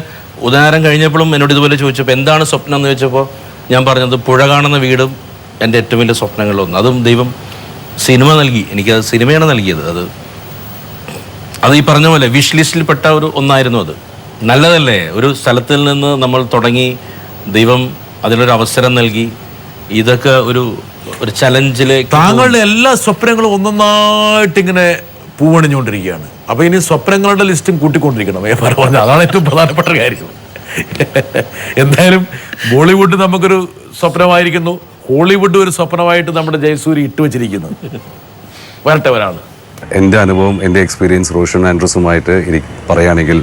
ഉദാഹരണം കഴിഞ്ഞപ്പോഴും എന്നോട് ഇതുപോലെ ചോദിച്ചപ്പോൾ എന്താണ് സ്വപ്നം എന്ന് ചോദിച്ചപ്പോൾ ഞാൻ പറഞ്ഞത് പുഴ കാണുന്ന വീടും എൻ്റെ ഏറ്റവും വലിയ സ്വപ്നങ്ങളിലൊന്ന്. അതും ദൈവം സിനിമ നൽകി. എനിക്കത് സിനിമയാണ് നൽകിയത്. അത് ഈ പറഞ്ഞ പോലെ വിഷ് ലിസ്റ്റിൽപ്പെട്ട ഒന്നായിരുന്നു. അത് നല്ലതല്ലേ? ഒരു സ്ഥലത്തിൽ നിന്ന് നമ്മൾ തുടങ്ങി ദൈവം അതിലൊരു അവസരം നൽകി. ഇതൊക്കെ ഒരു ചലഞ്ചിലേക്ക് താങ്കളുടെ എല്ലാ സ്വപ്നങ്ങളും ഒന്നൊന്നായിട്ട് ഇങ്ങനെ പൂവണിഞ്ഞുകൊണ്ടിരിക്കുകയാണ്. അപ്പൊ ഇനി സ്വപ്നങ്ങളുടെ ലിസ്റ്റും കൂട്ടിക്കൊണ്ടിരിക്കണം. അതാണ് ഏറ്റവും പ്രധാനപ്പെട്ട കാര്യം. എന്തായാലും ബോളിവുഡ് നമുക്കൊരു സ്വപ്നമായിരിക്കുന്നു, ഹോളിവുഡ് ഒരു സ്വപ്നമായിട്ട് നമ്മുടെ ജയസൂരി ഇട്ടുവച്ചിരിക്കുന്നു. വരട്ടെ ഒരാൾ. എൻ്റെ അനുഭവം, എൻ്റെ എക്സ്പീരിയൻസ് റോഷൻ ആൻഡ്രൂസുമായിട്ട് എനിക്ക് പറയുകയാണെങ്കിൽ,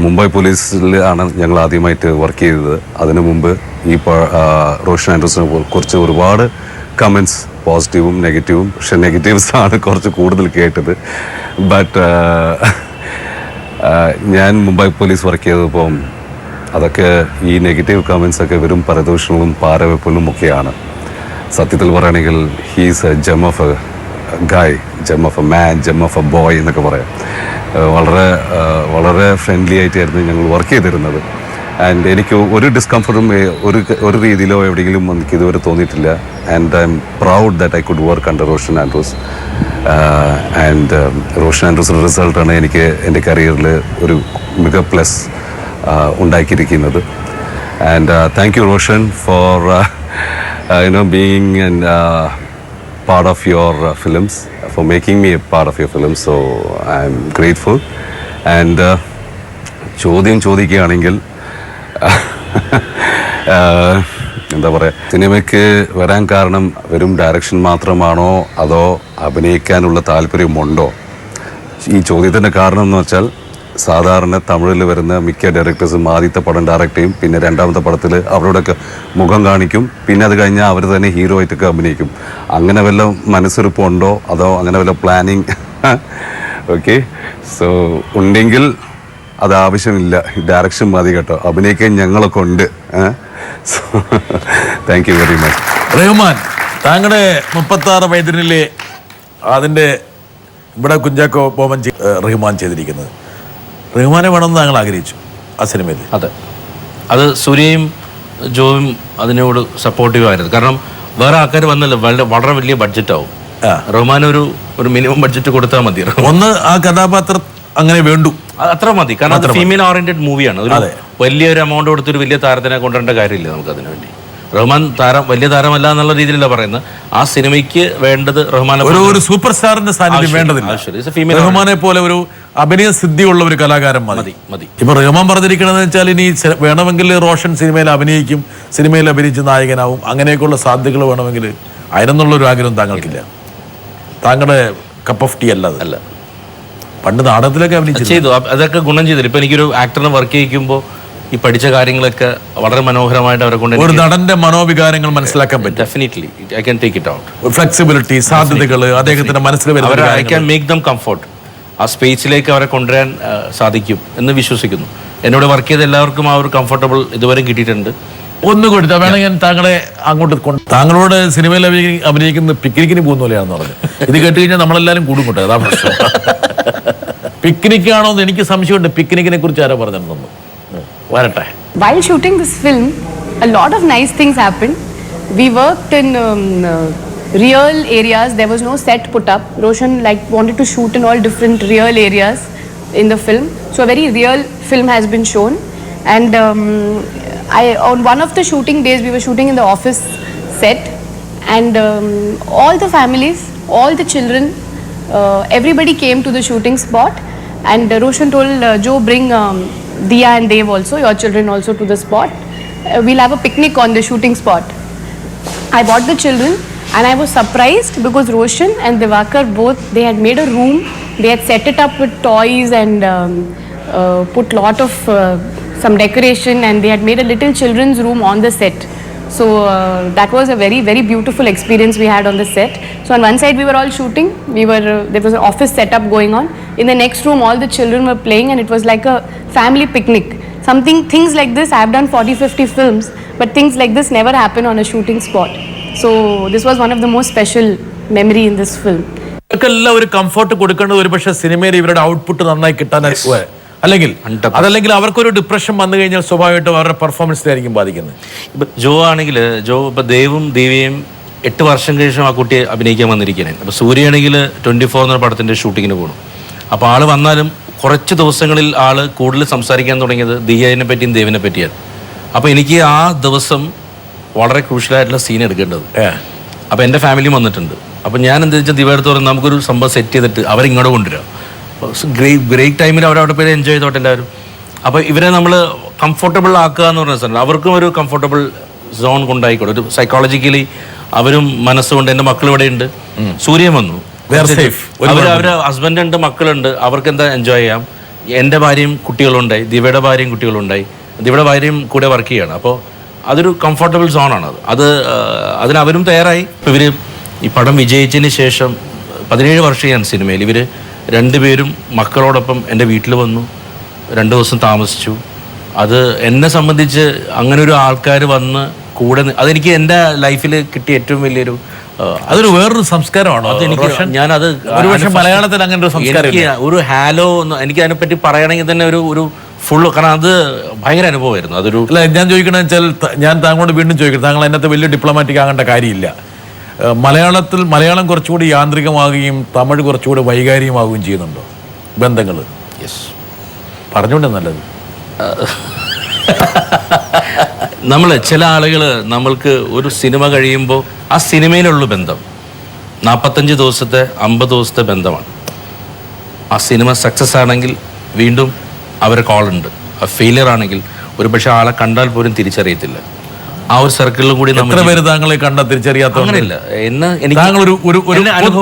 മുംബൈ പോലീസിൽ ആണ് ഞങ്ങൾ ആദ്യമായിട്ട് വർക്ക് ചെയ്തത്. അതിനു മുമ്പ് ഈ റോഷൻ ആൻഡ്രൂസിനെ കുറിച്ച് ഒരുപാട് കമൻറ്റ്സ്, പോസിറ്റീവും നെഗറ്റീവും. പക്ഷെ നെഗറ്റീവ്സ് ആണ് കുറച്ച് കൂടുതൽ കേട്ടത്. ബട്ട് ഞാൻ മുംബൈ പോലീസ് വർക്ക് ചെയ്തപ്പോൾ അതൊക്കെ ഈ നെഗറ്റീവ് കമൻസ് ഒക്കെ വെറും പരദൂഷണവും പാരവെപ്പലും ഒക്കെയാണ്. സത്യത്തിൽ പറയുകയാണെങ്കിൽ he's a gem of a guy, gem of a man, gem of a boy എന്നൊക്കെ പറയാം. വളരെ ഫ്രണ്ട്ലി ആയിട്ടായിരുന്നു ഞങ്ങൾ വർക്ക് ചെയ്തിരുന്നത്. ആൻഡ് എനിക്ക് ഒരു ഡിസ്കംഫർട്ടും ഒരു രീതിയിലോ എവിടെയെങ്കിലും എനിക്ക് ഇതുവരെ തോന്നിയിട്ടില്ല. And I'm proud that I could work under Roshan Andrews. And Roshan ആൻഡ്രൂസിൻ്റെ റിസൾട്ടാണ് എനിക്ക് എൻ്റെ കരിയറിൽ ഒരു മിക പ്ലസ് ഉണ്ടാക്കിയിരിക്കുന്നത്. And thank you Roshan for being part of your films, for making me a part of your films. So I am grateful. And ചോദിക്കുകയാണെങ്കിൽ എന്താ പറയുക, സിനിമയ്ക്ക് വരാൻ കാരണം വെറും ഡയറക്ഷൻ മാത്രമാണോ അതോ അഭിനയിക്കാനുള്ള താല്പര്യമുണ്ടോ? ഈ ചോദ്യത്തിൻ്റെ കാരണം എന്ന് വെച്ചാൽ സാധാരണ തമിഴിൽ വരുന്ന മിക്ക ഡയറക്ടേഴ്സും ആദ്യത്തെ പടം ഡയറക്റ്റ് ചെയ്യും, പിന്നെ രണ്ടാമത്തെ പടത്തിൽ അവരോടൊക്കെ മുഖം കാണിക്കും, പിന്നെ അത് കഴിഞ്ഞാൽ അവർ തന്നെ ഹീറോ ആയിട്ടൊക്കെ അഭിനയിക്കും. അങ്ങനെ വല്ല മനസ്സുറുപ്പുണ്ടോ അതോ അങ്ങനെ വല്ല പ്ലാനിങ്? ഓക്കെ, സോ ഉണ്ടെങ്കിൽ അത് ആവശ്യമില്ല, ഡയറക്ഷൻ മതി കേട്ടോ, അഭിനയിക്കാൻ ഞങ്ങളൊക്കെ ഉണ്ട്. So thank you very much. Rahman, താങ്കളുടെ 36 വയതിനിലെ അതിൻ്റെ ഇവിടെ കുഞ്ചാക്കോ ബോബൻ റഹ്മാൻ ചെയ്തിരിക്കുന്നത്, റഹ്മാനെ വേണമെന്ന് താങ്കൾ ആഗ്രഹിച്ചു ആ സിനിമയിൽ? അതെ, അത് സൂര്യയും ജോയും അതിനോട് സപ്പോർട്ടീവ് ആയിരുന്നു. കാരണം വേറെ ആൾക്കാർ വന്നല്ലോ വളരെ വലിയ ബഡ്ജറ്റ് ആവും. റഹ്മാൻ ഒരു മിനിമം ബഡ്ജറ്റ് കൊടുത്താൽ മതി. ഒന്ന് ആ കഥാപാത്രം അങ്ങനെ വേണ്ടു, അത്ര മതി. കാരണം അത് ഫീമെയിൽ ഓറിയന്റഡ് മൂവിയാണ്. ഒരു വലിയൊരു എമൗണ്ട് കൊടുത്തൊരു വലിയ താരത്തിനെ കൊണ്ടുവരേണ്ട കാര്യമില്ല നമുക്ക് അതിനു വേണ്ടി. റഹ്മാൻ വലിയ താരമല്ല എന്നുള്ള രീതിയിലല്ല പറയുന്നത്. ആ സിനിമയ്ക്ക് വേണ്ടത് റഹ്മാൻ ഒരു സൂപ്പർ സ്റ്റാറിന്റെ സാന്നിധ്യം വേണ്ടതില്ല. റഹ്മാനെ പോലെ ഒരു അഭിനയ സിദ്ധിയുള്ള ഒരു കലാകാരൻ മതി. ഇപ്പൊ റഹ്മാൻ പറഞ്ഞിരിക്കണമെന്ന് വെച്ചാൽ ഇനി വേണമെങ്കിൽ റോഷൻ സിനിമയിൽ അഭിനയിക്കും, സിനിമയിൽ അഭിനയിച്ച് നായകനാവും, അങ്ങനെയൊക്കെയുള്ള സാധ്യതകൾ വേണമെങ്കിൽ അതിനെന്നുള്ളൊരു ആഗ്രഹം താങ്കൾക്കില്ല. താങ്കളുടെ കപ്പ് ഓഫ് ടീ അല്ല. പണ്ട് നാടകത്തിലൊക്കെ ചെയ്തു, അതൊക്കെ ഗുണം ചെയ്തില്ല. ഇപ്പൊ എനിക്കൊരു ആക്ടറിനെ വർക്ക് ചെയ്യിക്കുമ്പോൾ ഈ പഠിച്ച കാര്യങ്ങളൊക്കെ വളരെ മനോഹരമായിട്ട് അവരെ കൊണ്ട് ഒരു നടന്റെ മനോവികാരങ്ങൾ മനസ്സിലാക്കാൻ പറ്റും. Definitely I can take it out. Flexibility, സാധ്യതകൾ അദ്ദേഹത്തിന്റെ മനസ്സിൽ വരുന്നത് I can make them comfort. ആ സ്പേസിലേക്ക് അവരെ കൊണ്ടുവരാൻ സാധിക്കും എന്ന് വിശ്വസിക്കുന്നു. എന്നോട് വർക്ക് ചെയ്ത എല്ലാവർക്കും ആ ഒരു കംഫർട്ടബിൾ ഇതുവരെ കിട്ടിയിട്ടുണ്ട്. ഒന്ന് കൊടുത്താ വേണമെങ്കിൽ ഞാൻ താങ്കളെ അങ്ങോട്ട് താങ്കളോട് സിനിമയിൽ അഭിനയിക്കുന്ന പിക്നിക്കിന് പോകുന്ന പോലെയാണെന്ന് പറഞ്ഞു. ഇത് കേട്ട് കഴിഞ്ഞാൽ നമ്മളെല്ലാരും കൂടും കൊണ്ടേ, അതാ പ്രശ്നം. പിക്നിക്കാണോ എന്ന് എനിക്ക് സംശയമുണ്ട്. പിക്നിക്കിനെ കുറിച്ച് ആരോ പറഞ്ഞിരുന്നു. വരട്ടെ. While shooting this film, a lot of nice things happened. We worked in real areas. There was no set put up. Roshan wanted to shoot in all different real areas in the film. So a very real film has been shown. And on one of the shooting days, we were shooting in the office set, and all the families, all the children, everybody came to the shooting spot. And Roshan told Joe, bring Diya and Dev also, your children also, to the spot. We'll have a picnic on the shooting spot. I brought the children, and I was surprised because Roshan and Divakar both, they had made a room. They had set it up with toys and put lot of some decoration, and they had made a little children's room on the set. So that was a very, very beautiful experience we had on the set. So on one side we were all shooting, there was an office setup going on. In the next room all the children were playing, and it was like a family picnic. Things like this, I have done 40-50 films, but things like this never happen on a shooting spot. So this was one of the most special memory in this film. ഇവർക്കെല്ലാം ഒരു comfort കൊടുക്കേണ്ടത് ഒരു പക്ഷേ സിനിമയിൽ ഇവരുടെ output നന്നായി കിട്ടാനായിരിക്കും. അതല്ലെങ്കിൽ അവർക്കൊരു ഡിപ്രഷൻ വന്നു കഴിഞ്ഞാൽ സ്വാഭാവികമായിട്ടും അവരുടെ പെർഫോമൻസിലായിരിക്കും ബാധിക്കുന്നത്. ഇപ്പൊ ജോ ആണെങ്കിൽ ഇപ്പൊ ദേവും ദിവ്യയും 8 വർഷം കഴിഞ്ഞും ആ കുട്ടിയെ അഭിനയിക്കാൻ വന്നിരിക്കുകയാണ്. അപ്പൊ സൂര്യയാണെങ്കിൽ 24 എന്ന പടത്തിന്റെ ഷൂട്ടിങ്ങിന് പോകണം. അപ്പോൾ ആള് വന്നാലും കുറച്ച് ദിവസങ്ങളിൽ ആള് കൂടുതൽ സംസാരിക്കാൻ തുടങ്ങിയത് ദിയനെ പറ്റിയും ദേവിനെ പറ്റിയാണ്. അപ്പോൾ എനിക്ക് ആ ദിവസം വളരെ ക്രൂഷ്യലായിട്ടുള്ള സീൻ എടുക്കേണ്ടത്. അപ്പോൾ എൻ്റെ ഫാമിലി വന്നിട്ടുണ്ട്. അപ്പോൾ ഞാൻ എന്താ വെച്ചാൽ ദിവ എടുത്ത് പറഞ്ഞാൽ നമുക്കൊരു സംഭവം സെറ്റ് ചെയ്തിട്ട് അവരിങ്ങോട്ട് കൊണ്ടുവരാം. ബ്രേക്ക് ടൈമിൽ അവരവിടെ പോയി എൻജോയ് ചെയ്തോട്ടെ എല്ലാവരും. അപ്പോൾ ഇവരെ നമ്മൾ കംഫർട്ടബിൾ ആക്കുക എന്ന് പറഞ്ഞ സാധനം, അവർക്കും ഒരു കംഫർട്ടബിൾ സോൺ കൊണ്ടായിക്കോട്ടെ. ഒരു സൈക്കോളജിക്കലി അവരും മനസ്സുകൊണ്ട്, എൻ്റെ മക്കൾ ഇവിടെ ഉണ്ട്, സൂര്യൻ വന്നു, അവരുടെ ഹസ്ബൻഡ് ഉണ്ട്, മക്കളുണ്ട്, അവർക്ക് എന്താ എൻജോയ് ചെയ്യാം. എൻ്റെ ഭാര്യയും കുട്ടികളുണ്ടായി, ദിവയുടെ ഭാര്യയും കുട്ടികളുണ്ടായി, ദിവയുടെ ഭാര്യയും കൂടെ വർക്ക് ചെയ്യാണ്. അപ്പോൾ അതൊരു കംഫർട്ടബിൾ സോണാണ്. അതിനവരും തയ്യാറായി. ഇപ്പോൾ ഇവർ ഈ പടം വിജയിച്ചതിന് ശേഷം 17 വർഷം ഞാൻ സിനിമയിൽ, ഇവർ രണ്ടുപേരും മക്കളോടൊപ്പം എൻ്റെ വീട്ടിൽ വന്നു, 2 ദിവസം താമസിച്ചു. അത് എന്നെ സംബന്ധിച്ച് അങ്ങനെ ഒരു ആൾക്കാർ വന്ന് കൂടെ, അതെനിക്ക് എൻ്റെ ലൈഫിൽ കിട്ടിയ ഏറ്റവും വലിയൊരു, അതൊരു വേറൊരു സംസ്കാരമാണ്. ഞാനത് മലയാളത്തിൽ അങ്ങനെ ഒരു സംസ്കാരം, ഒരു ഹാലോ എനിക്ക് അതിനെപ്പറ്റി പറയണമെങ്കിൽ തന്നെ ഒരു ഫുൾ, കാരണം അത് ഭയങ്കര അനുഭവമായിരുന്നു. അതൊരു അല്ല, ഞാൻ ചോദിക്കണമെന്ന് വെച്ചാൽ, ഞാൻ താങ്കളോട് വീണ്ടും ചോദിക്കണം, താങ്കൾ അതിനകത്ത് വലിയ ഡിപ്ലോമാറ്റിക് ആകേണ്ട കാര്യമില്ല. മലയാളം കുറച്ചുകൂടി യാന്ത്രികമാകുകയും തമിഴ് കുറച്ചുകൂടി വൈകാരികമാവുകയും ചെയ്യുന്നുണ്ടോ ബന്ധങ്ങൾ? യെസ്, പറഞ്ഞുകൊണ്ട് നല്ലത്. നമ്മൾ ചില ആളുകൾ, നമ്മൾക്ക് ഒരു സിനിമ കഴിയുമ്പോൾ ആ സിനിമയിലുള്ള ബന്ധം 45 ദിവസത്തെ 50 ദിവസത്തെ ബന്ധമാണ്. ആ സിനിമ സക്സസ് ആണെങ്കിൽ വീണ്ടും അവരെ കോളുണ്ട്. ആ ഫെയിലിയർ ആണെങ്കിൽ ഒരു പക്ഷേ ആളെ കണ്ടാൽ പോലും തിരിച്ചറിയത്തില്ല. ആ ഒരു സർക്കിളിലും കൂടി നമ്മൾ താങ്കളെ കണ്ടാൽ തിരിച്ചറിയാത്ത അങ്ങനെയില്ല.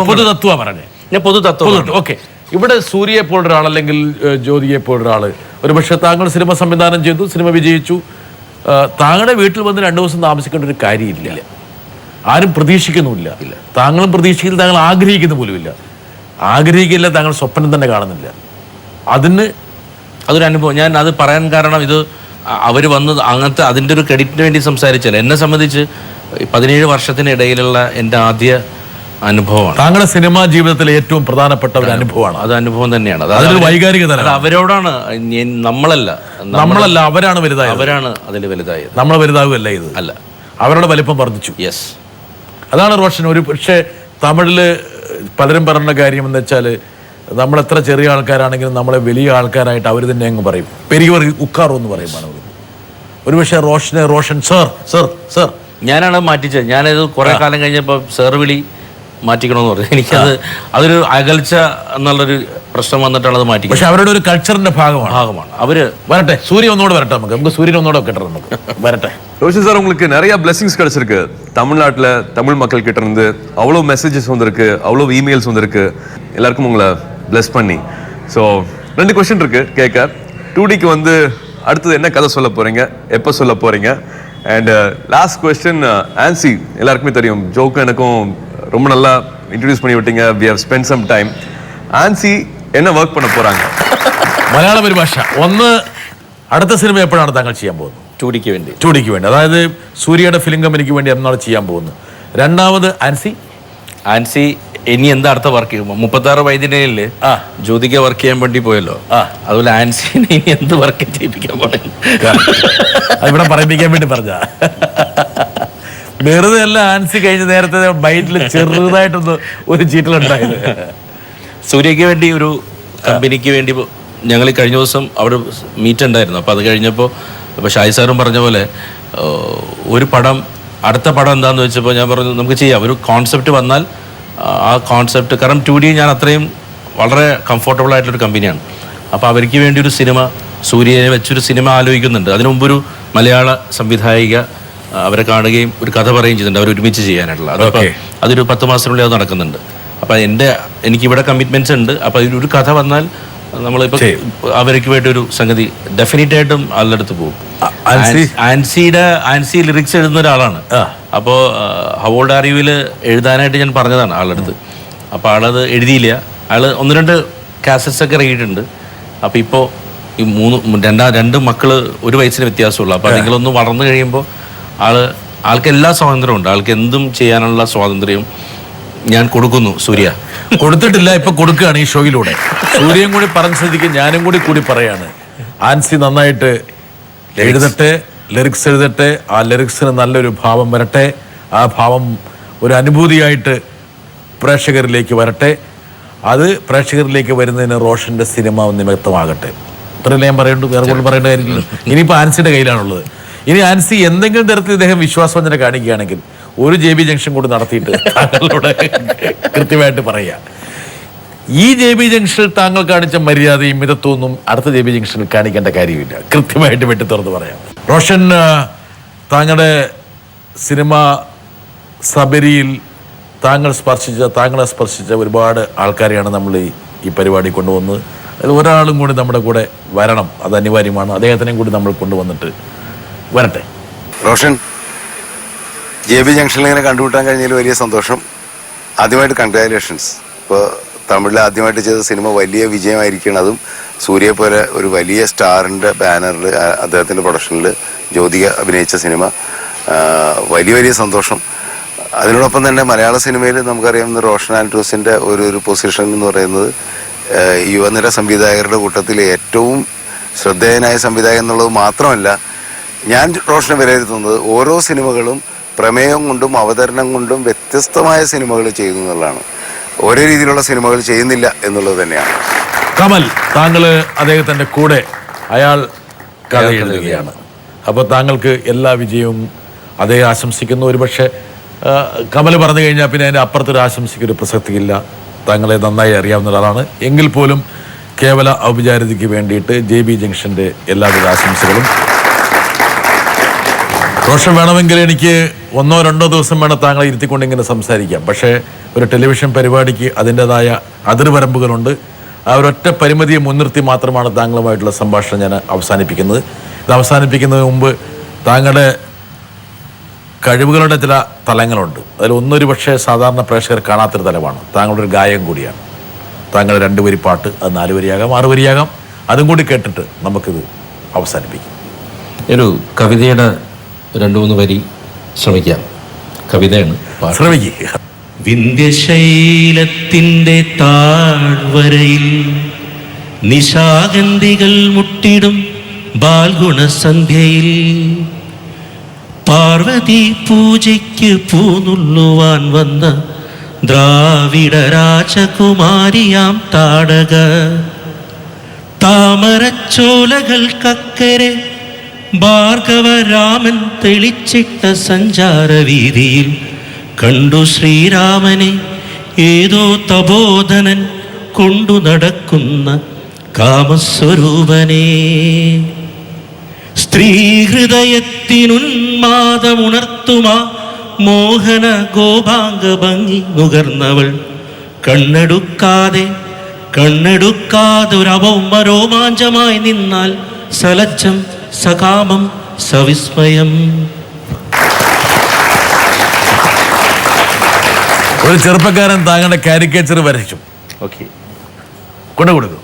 പൊതുതത്വം പറഞ്ഞേ, ഞാൻ പൊതുതത്വം ഓക്കെ. ഇവിടെ സൂര്യയെ പോലൊരാൾ അല്ലെങ്കിൽ ജ്യോതിയെ പോലൊരാൾ ഒരുപക്ഷെ താങ്കൾ സിനിമ സംവിധാനം ചെയ്തു, സിനിമ വിജയിച്ചു, താങ്കളുടെ വീട്ടിൽ വന്ന് 2 ദിവസം താമസിക്കേണ്ട ഒരു കാര്യമില്ല. ആരും പ്രതീക്ഷിക്കുന്നുമില്ല. താങ്കളും പ്രതീക്ഷിക്കില്ല, താങ്കൾ ആഗ്രഹിക്കുന്ന പോലുമില്ല. ആഗ്രഹിക്കില്ല, താങ്കൾ സ്വപ്നം തന്നെ കാണുന്നില്ല. അതൊരു അനുഭവം. ഞാൻ അത് പറയാൻ കാരണം ഇത് അവർ വന്ന് അങ്ങനത്തെ അതിൻ്റെ ഒരു ക്രെഡിറ്റിന് വേണ്ടി സംസാരിച്ചല്ല. എന്നെ സംബന്ധിച്ച് 17 വർഷത്തിനിടയിലുള്ള എൻ്റെ ആദ്യ അനുഭവമാണ്. താങ്കളുടെ സിനിമാ ജീവിതത്തിലെ ഏറ്റവും പ്രധാനപ്പെട്ട ഒരു അനുഭവമാണ്. അത് അനുഭവം തന്നെയാണ്. അതൊരു വൈകാരികത. അത് അവരോടാണ്, നമ്മളല്ല അവരാണ് വലുതായത്. അവരാണ് അതിൽ വലുതായത്. നമ്മൾ വലുതാവുകയല്ല ഇത്. അല്ല, അവരുടെ വലിപ്പം വർദ്ധിച്ചു. യെസ്, അതാണ് റോഷൻ. ഒരു പക്ഷേ തമിഴിൽ പലരും പറയുന്ന കാര്യം എന്ന് വെച്ചാൽ നമ്മളെത്ര ചെറിയ ആൾക്കാരാണെങ്കിലും നമ്മളെ വലിയ ആൾക്കാരായിട്ട് അവർ തന്നെ അങ്ങ് പറയും. പെരിയവർ ഉക്കാറോ എന്ന് പറയുമ്പോൾ ഒരുപക്ഷെ റോഷൻ സർ ഞാനാണ് മാറ്റിച്ചത്. ഞാനത് കുറെ കാലം കഴിഞ്ഞപ്പോൾ സാർ വിളി മാറ്റിക്കണമെന്ന് പറഞ്ഞു. എനിക്കത് അതൊരു അകൽച്ച എന്നുള്ളൊരു പ്രശ്നം വന്നിട്ടാണ് അത് മാറ്റി. പക്ഷെ അവരുടെ ഒരു കൾച്ചറിന്റെ ഭാഗമാണ് അവര്. വരട്ടെ, സൂര്യ ഒന്നുകൂടെ വരട്ടെ. നമുക്ക് സൂര്യൻ ഒന്നുകൂടെ കിട്ടണം. നമുക്ക് വരട്ടെ. ரோஷன் சார், உங்களுக்கு நிறைய பிளெஸிங்ஸ் கிடைச்சிருக்கு. தமிழ்நாட்டில் தமிழ் மக்கள் கிட்ட இருந்து அவ்வளோ மெசேஜஸ் வந்திருக்கு, அவ்வளோ இமெயில்ஸ் வந்திருக்கு, எல்லாருக்கும் உங்களை பிளஸ் பண்ணி. ஸோ 2 கொஸ்டின் இருக்கு கேட்க. 2Dக்கு வந்து அடுத்தது என்ன கதை சொல்ல போறீங்க, எப்போ சொல்ல போறீங்க? அண்ட் லாஸ்ட் கொஸ்டின், ஆன்சி எல்லாருக்குமே தெரியும், ஜோக்கு எனக்கும் ரொம்ப நல்லா இன்ட்ரடியூஸ் பண்ணி விட்டீங்க. We have spent some time. Ancy എന്നെ വർക്ക് பண்ண പോறாங்க? മലയാള പരിഭാഷ ഒന്ന്. അടുത്ത സിനിമ എപ്പോഴാണ് താങ്കൾ ചെയ്യാൻ പോകുന്നത്? 2Dക്ക് വേണ്ടി. 2Dക്ക് വേണ്ടി, അതായത് സൂര്യയുടെ ഫിലിം കമ്പനിക്ക് വേണ്ടി എന്നാണ് ചെയ്യാൻ പോകുന്നത്? രണ്ടാമത് ആൻസി ഇനി എന്താ അടുത്ത വർക്ക് ചെയ്യുമ്പോൾ 36 വൈദ്യനില് ജ്യോതിക വർക്ക് ചെയ്യാൻ വേണ്ടി പോയല്ലോ. അതുപോലെ ആൻസിനെ ഇനി എന്ത് വർക്ക് ചെയ്യിപ്പിക്കാൻ പോകണം? ഇവിടെ പറയിപ്പിക്കാൻ വേണ്ടി പറഞ്ഞ വെറുതെ അല്ല. ആൻസി കഴിഞ്ഞ നേരത്തെ ബൈറ്റിൽ ചെറുതായിട്ടൊന്ന് ഒരു ചീറ്റലുണ്ടായത്. സൂര്യക്ക് വേണ്ടി ഒരു കമ്പനിക്ക് വേണ്ടി ഞങ്ങൾ കഴിഞ്ഞ ദിവസം അവിടെ മീറ്റ് ഉണ്ടായിരുന്നു. അപ്പോൾ അത് കഴിഞ്ഞപ്പോൾ ഇപ്പോൾ ഷായി സാറും പറഞ്ഞ പോലെ അടുത്ത പടം എന്താണെന്ന് വെച്ചപ്പോൾ ഞാൻ പറഞ്ഞു നമുക്ക് ചെയ്യാം. ഒരു കോൺസെപ്റ്റ് വന്നാൽ ആ കോൺസെപ്റ്റ്, കാരണം 2D ഞാൻ അത്രയും വളരെ കംഫർട്ടബിൾ ആയിട്ടൊരു കമ്പനിയാണ്. അപ്പോൾ അവർക്ക് വേണ്ടി ഒരു സിനിമ, സൂര്യനെ വെച്ചൊരു സിനിമ ആലോചിക്കുന്നുണ്ട്. അതിനു മുമ്പൊരു മലയാള സംവിധായിക അവരെ കാണുകയും ഒരു കഥ പറയുകയും ചെയ്തിട്ടുണ്ട്, അവർ ഒരുമിച്ച് ചെയ്യാനായിട്ടുള്ള. അതൊരു 10 മാസത്തിനുള്ളിൽ അത് നടക്കുന്നുണ്ട്. അപ്പോൾ എനിക്കിവിടെ കമ്മിറ്റ്മെൻറ്റ്സ് ഉണ്ട്. അപ്പോൾ ഒരു കഥ വന്നാൽ നമ്മളിപ്പോൾ അവർക്ക് വേണ്ടി ഒരു സംഗതി ഡെഫിനറ്റ് ആയിട്ടും ആളുടെ അടുത്ത് പോകും. ആൻസി ലിറിക്സ് എഴുതുന്ന ഒരാളാണ്. അപ്പോൾ ഹൗ ഓൾഡ് ആർ യുവിൽ എഴുതാനായിട്ട് ഞാൻ പറഞ്ഞതാണ് ആളുടെ അടുത്ത്. അപ്പോൾ ആളത് എഴുതിയില്ല. ആൾ 1-2 കാസറ്റ്സ് ഒക്കെ ഇറങ്ങിയിട്ടുണ്ട്. അപ്പോൾ ഇപ്പോൾ ഈ 2 മക്കൾ 1 വയസ്സിന് വ്യത്യാസമുള്ളൂ. അപ്പോൾ നിങ്ങളൊന്ന് വളർന്നു കഴിയുമ്പോൾ ആൾക്ക് എല്ലാ സ്വാതന്ത്ര്യമുണ്ട്. ആൾക്ക് എന്തും ചെയ്യാനുള്ള സ്വാതന്ത്ര്യം ഞാൻ കൊടുക്കുന്നു. സൂര്യ കൊടുത്തിട്ടില്ല, ഇപ്പൊ കൊടുക്കുകയാണ് ഈ ഷോയിലൂടെ. സൂര്യൻ കൂടി പറഞ്ഞ സ്ഥിതിക്ക് ഞാനും കൂടി പറയാണ്, ആൻസി നന്നായിട്ട് എഴുതട്ടെ, ലിറിക്സ് എഴുതട്ടെ, ആ ലിറിക്സിന് നല്ലൊരു ഭാവം വരട്ടെ, ആ ഭാവം ഒരു അനുഭൂതിയായിട്ട് പ്രേക്ഷകരിലേക്ക് വരട്ടെ, അത് പ്രേക്ഷകരിലേക്ക് വരുന്നതിന് റോഷന്റെ സിനിമ നിമിത്തമാകട്ടെ. ഇത്രയല്ലേ ഞാൻ പറയേണ്ടു, വേറെ കൊണ്ട് പറയേണ്ട കാര്യമില്ല. ഇനിയിപ്പോൾ ആൻസിയുടെ കയ്യിലാണുള്ളത്. ഇനി ആൻസി എന്തെങ്കിലും തരത്തിൽ ഇദ്ദേഹം വിശ്വാസവഞ്ചന കാണിക്കുകയാണെങ്കിൽ ഒരു JB ജംഗ്ഷൻ കൂടി നടത്തിയിട്ട് താങ്കളോട് കൃത്യമായിട്ട് പറയാം, ഈ JB ജംഗ്ഷനിൽ താങ്കൾ കാണിച്ച മര്യാദയും മിതത്വമൊന്നും അടുത്ത JB ജംഗ്ഷനിൽ കാണിക്കേണ്ട കാര്യമില്ല. കൃത്യമായിട്ട് വെട്ടി തുറന്ന് പറയാം. റോഷൻ, താങ്കളുടെ സിനിമ സബരിയിൽ താങ്കളെ സ്പർശിച്ച ഒരുപാട് ആൾക്കാരെയാണ് നമ്മൾ ഈ പരിപാടി കൊണ്ടുവന്നത്. അതിൽ ഒരാളും കൂടി നമ്മുടെ കൂടെ വരണം, അത് അനിവാര്യമാണ്. അദ്ദേഹത്തിനെയും കൂടി നമ്മൾ കൊണ്ടുവന്നിട്ട് വരട്ടെ. റോഷൻ, JB ജംഗ്ഷനിൽ ഇങ്ങനെ കണ്ടുമുട്ടാൻ കഴിഞ്ഞതിൽ വലിയ സന്തോഷം. ആദ്യമായിട്ട് കൺഗ്രാജുലേഷൻസ്. ഇപ്പോൾ തമിഴിൽ ആദ്യമായിട്ട് ചെയ്ത സിനിമ വലിയ വിജയമായിരിക്കണം. അതും സൂര്യയെ പോലെ ഒരു വലിയ സ്റ്റാറിൻ്റെ ബാനറിൽ അദ്ദേഹത്തിൻ്റെ പ്രൊഡക്ഷനിൽ ജ്യോതിക അഭിനയിച്ച സിനിമ വലിയ സന്തോഷം. അതിനോടൊപ്പം തന്നെ മലയാള സിനിമയിൽ നമുക്കറിയാവുന്ന റോഷൻ ആൻഡ്രൂസിൻ്റെ ഒരു പൊസിഷൻ എന്ന് പറയുന്നത് യുവനിര സംവിധായകരുടെ കൂട്ടത്തിൽ ഏറ്റവും ശ്രദ്ധേയനായ സംവിധായകൻ എന്നുള്ളത് മാത്രമല്ല, ഞാൻ റോഷനെ വിലയിരുത്തുന്നത് ഓരോ സിനിമകളും പ്രമേയം കൊണ്ടും അവതരണം കൊണ്ടും വ്യത്യസ്തമായ സിനിമകൾ ചെയ്യുന്നു എന്നുള്ളതാണ്. ഓരോ രീതിയിലുള്ള സിനിമകൾ ചെയ്യുന്നില്ല എന്നുള്ളത് തന്നെയാണ്. കമൽ, താങ്കൾ അദ്ദേഹത്തിൻ്റെ കൂടെ അയാൾ കഥ എഴുതുകയാണ്. അപ്പോൾ താങ്കൾക്ക് എല്ലാ വിജയവും അതേ ആശംസിക്കുന്നു. ഒരുപക്ഷെ കമൽ പറഞ്ഞു കഴിഞ്ഞാൽ പിന്നെ അതിൻ്റെ അപ്പുറത്തൊരു ആശംസിക്കൊരു പ്രസക്തിയില്ല. താങ്കളെ നന്നായി അറിയാവുന്ന ഒരാളാണ്. എങ്കിൽ പോലും കേവല ഔപചാരികതയ്ക്ക് വേണ്ടിയിട്ട് JB ജംഗ്ഷൻ്റെ എല്ലാവിധ ആശംസകളും. റോഷൻ, വേണമെങ്കിൽ എനിക്ക് 1-2 ദിവസം വേണം താങ്കളെ ഇരുത്തിക്കൊണ്ട് ഇങ്ങനെ സംസാരിക്കാം. പക്ഷേ ഒരു ടെലിവിഷൻ പരിപാടിക്ക് അതിൻ്റെതായ അതിർവരമ്പുകളുണ്ട്. ആ ഒരൊറ്റ പരിമിതിയെ മുൻനിർത്തി മാത്രമാണ് താങ്കളുമായിട്ടുള്ള സംഭാഷണം ഞാൻ അവസാനിപ്പിക്കുന്നത്. ഇത് അവസാനിപ്പിക്കുന്നതിന് മുമ്പ് താങ്കളുടെ കഴിവുകളുടെ ചില തലങ്ങളുണ്ട്. അതിൽ ഒന്നൊരു പക്ഷേ സാധാരണ പ്രേക്ഷകർ കാണാത്തൊരു തലമാണ്. താങ്കളുടെ ഒരു ഗായകം കൂടിയാണ്. താങ്കൾ 2 വരി പാട്ട്, അത് 4 വരിയാകാം, 6 വരിയാകാം, അതും കൂടി കേട്ടിട്ട് നമുക്കിത് അവസാനിപ്പിക്കാം. ഒരു കവിതയുടെ 2-3 വരി ശ്രമിക്കാം. കവിതയാണ്, ശ്രമിക്കുക. വിന്ധ്യശൈലത്തിൻ്റെ താഴ്വരയിൽ നിശാഗന്ധികൾ മുട്ടിടും ബാൽഗുണസന്ധ്യയിൽ പാർവതി പൂജയ്ക്ക് പൂനുള്ളുവാൻ വന്ന ദ്രാവിഡ രാജകുമാരിയാം താടക താമരച്ചോലകൾക്കക്കരെ ഭാർഗവരാമൻ തെളിച്ചിട്ട സഞ്ചാരവീതിയിൽ കണ്ടു ശ്രീരാമനെ ഏതോ തപോധനൻ കൊണ്ടു നടക്കുന്ന കാമസ്വരൂപനെ. സ്ത്രീ ഹൃദയത്തിനുന്മാദമുണർത്തുമാ മോഹന ഗോപാംഗ ഭംഗി നുകർന്നവൾ കണ്ണെടുക്കാതൊരവൗമ രോമാഞ്ചമായി നിന്നാൽ സലജ്ജം സകാമം സവിസ്മയം. ഒരു ചെറുപ്പക്കാരൻ താങ്കളുടെ കാരിക്കേച്ചർ വരച്ചു. ഓക്കെ, കൊണ്ടുകൊടുക്കും.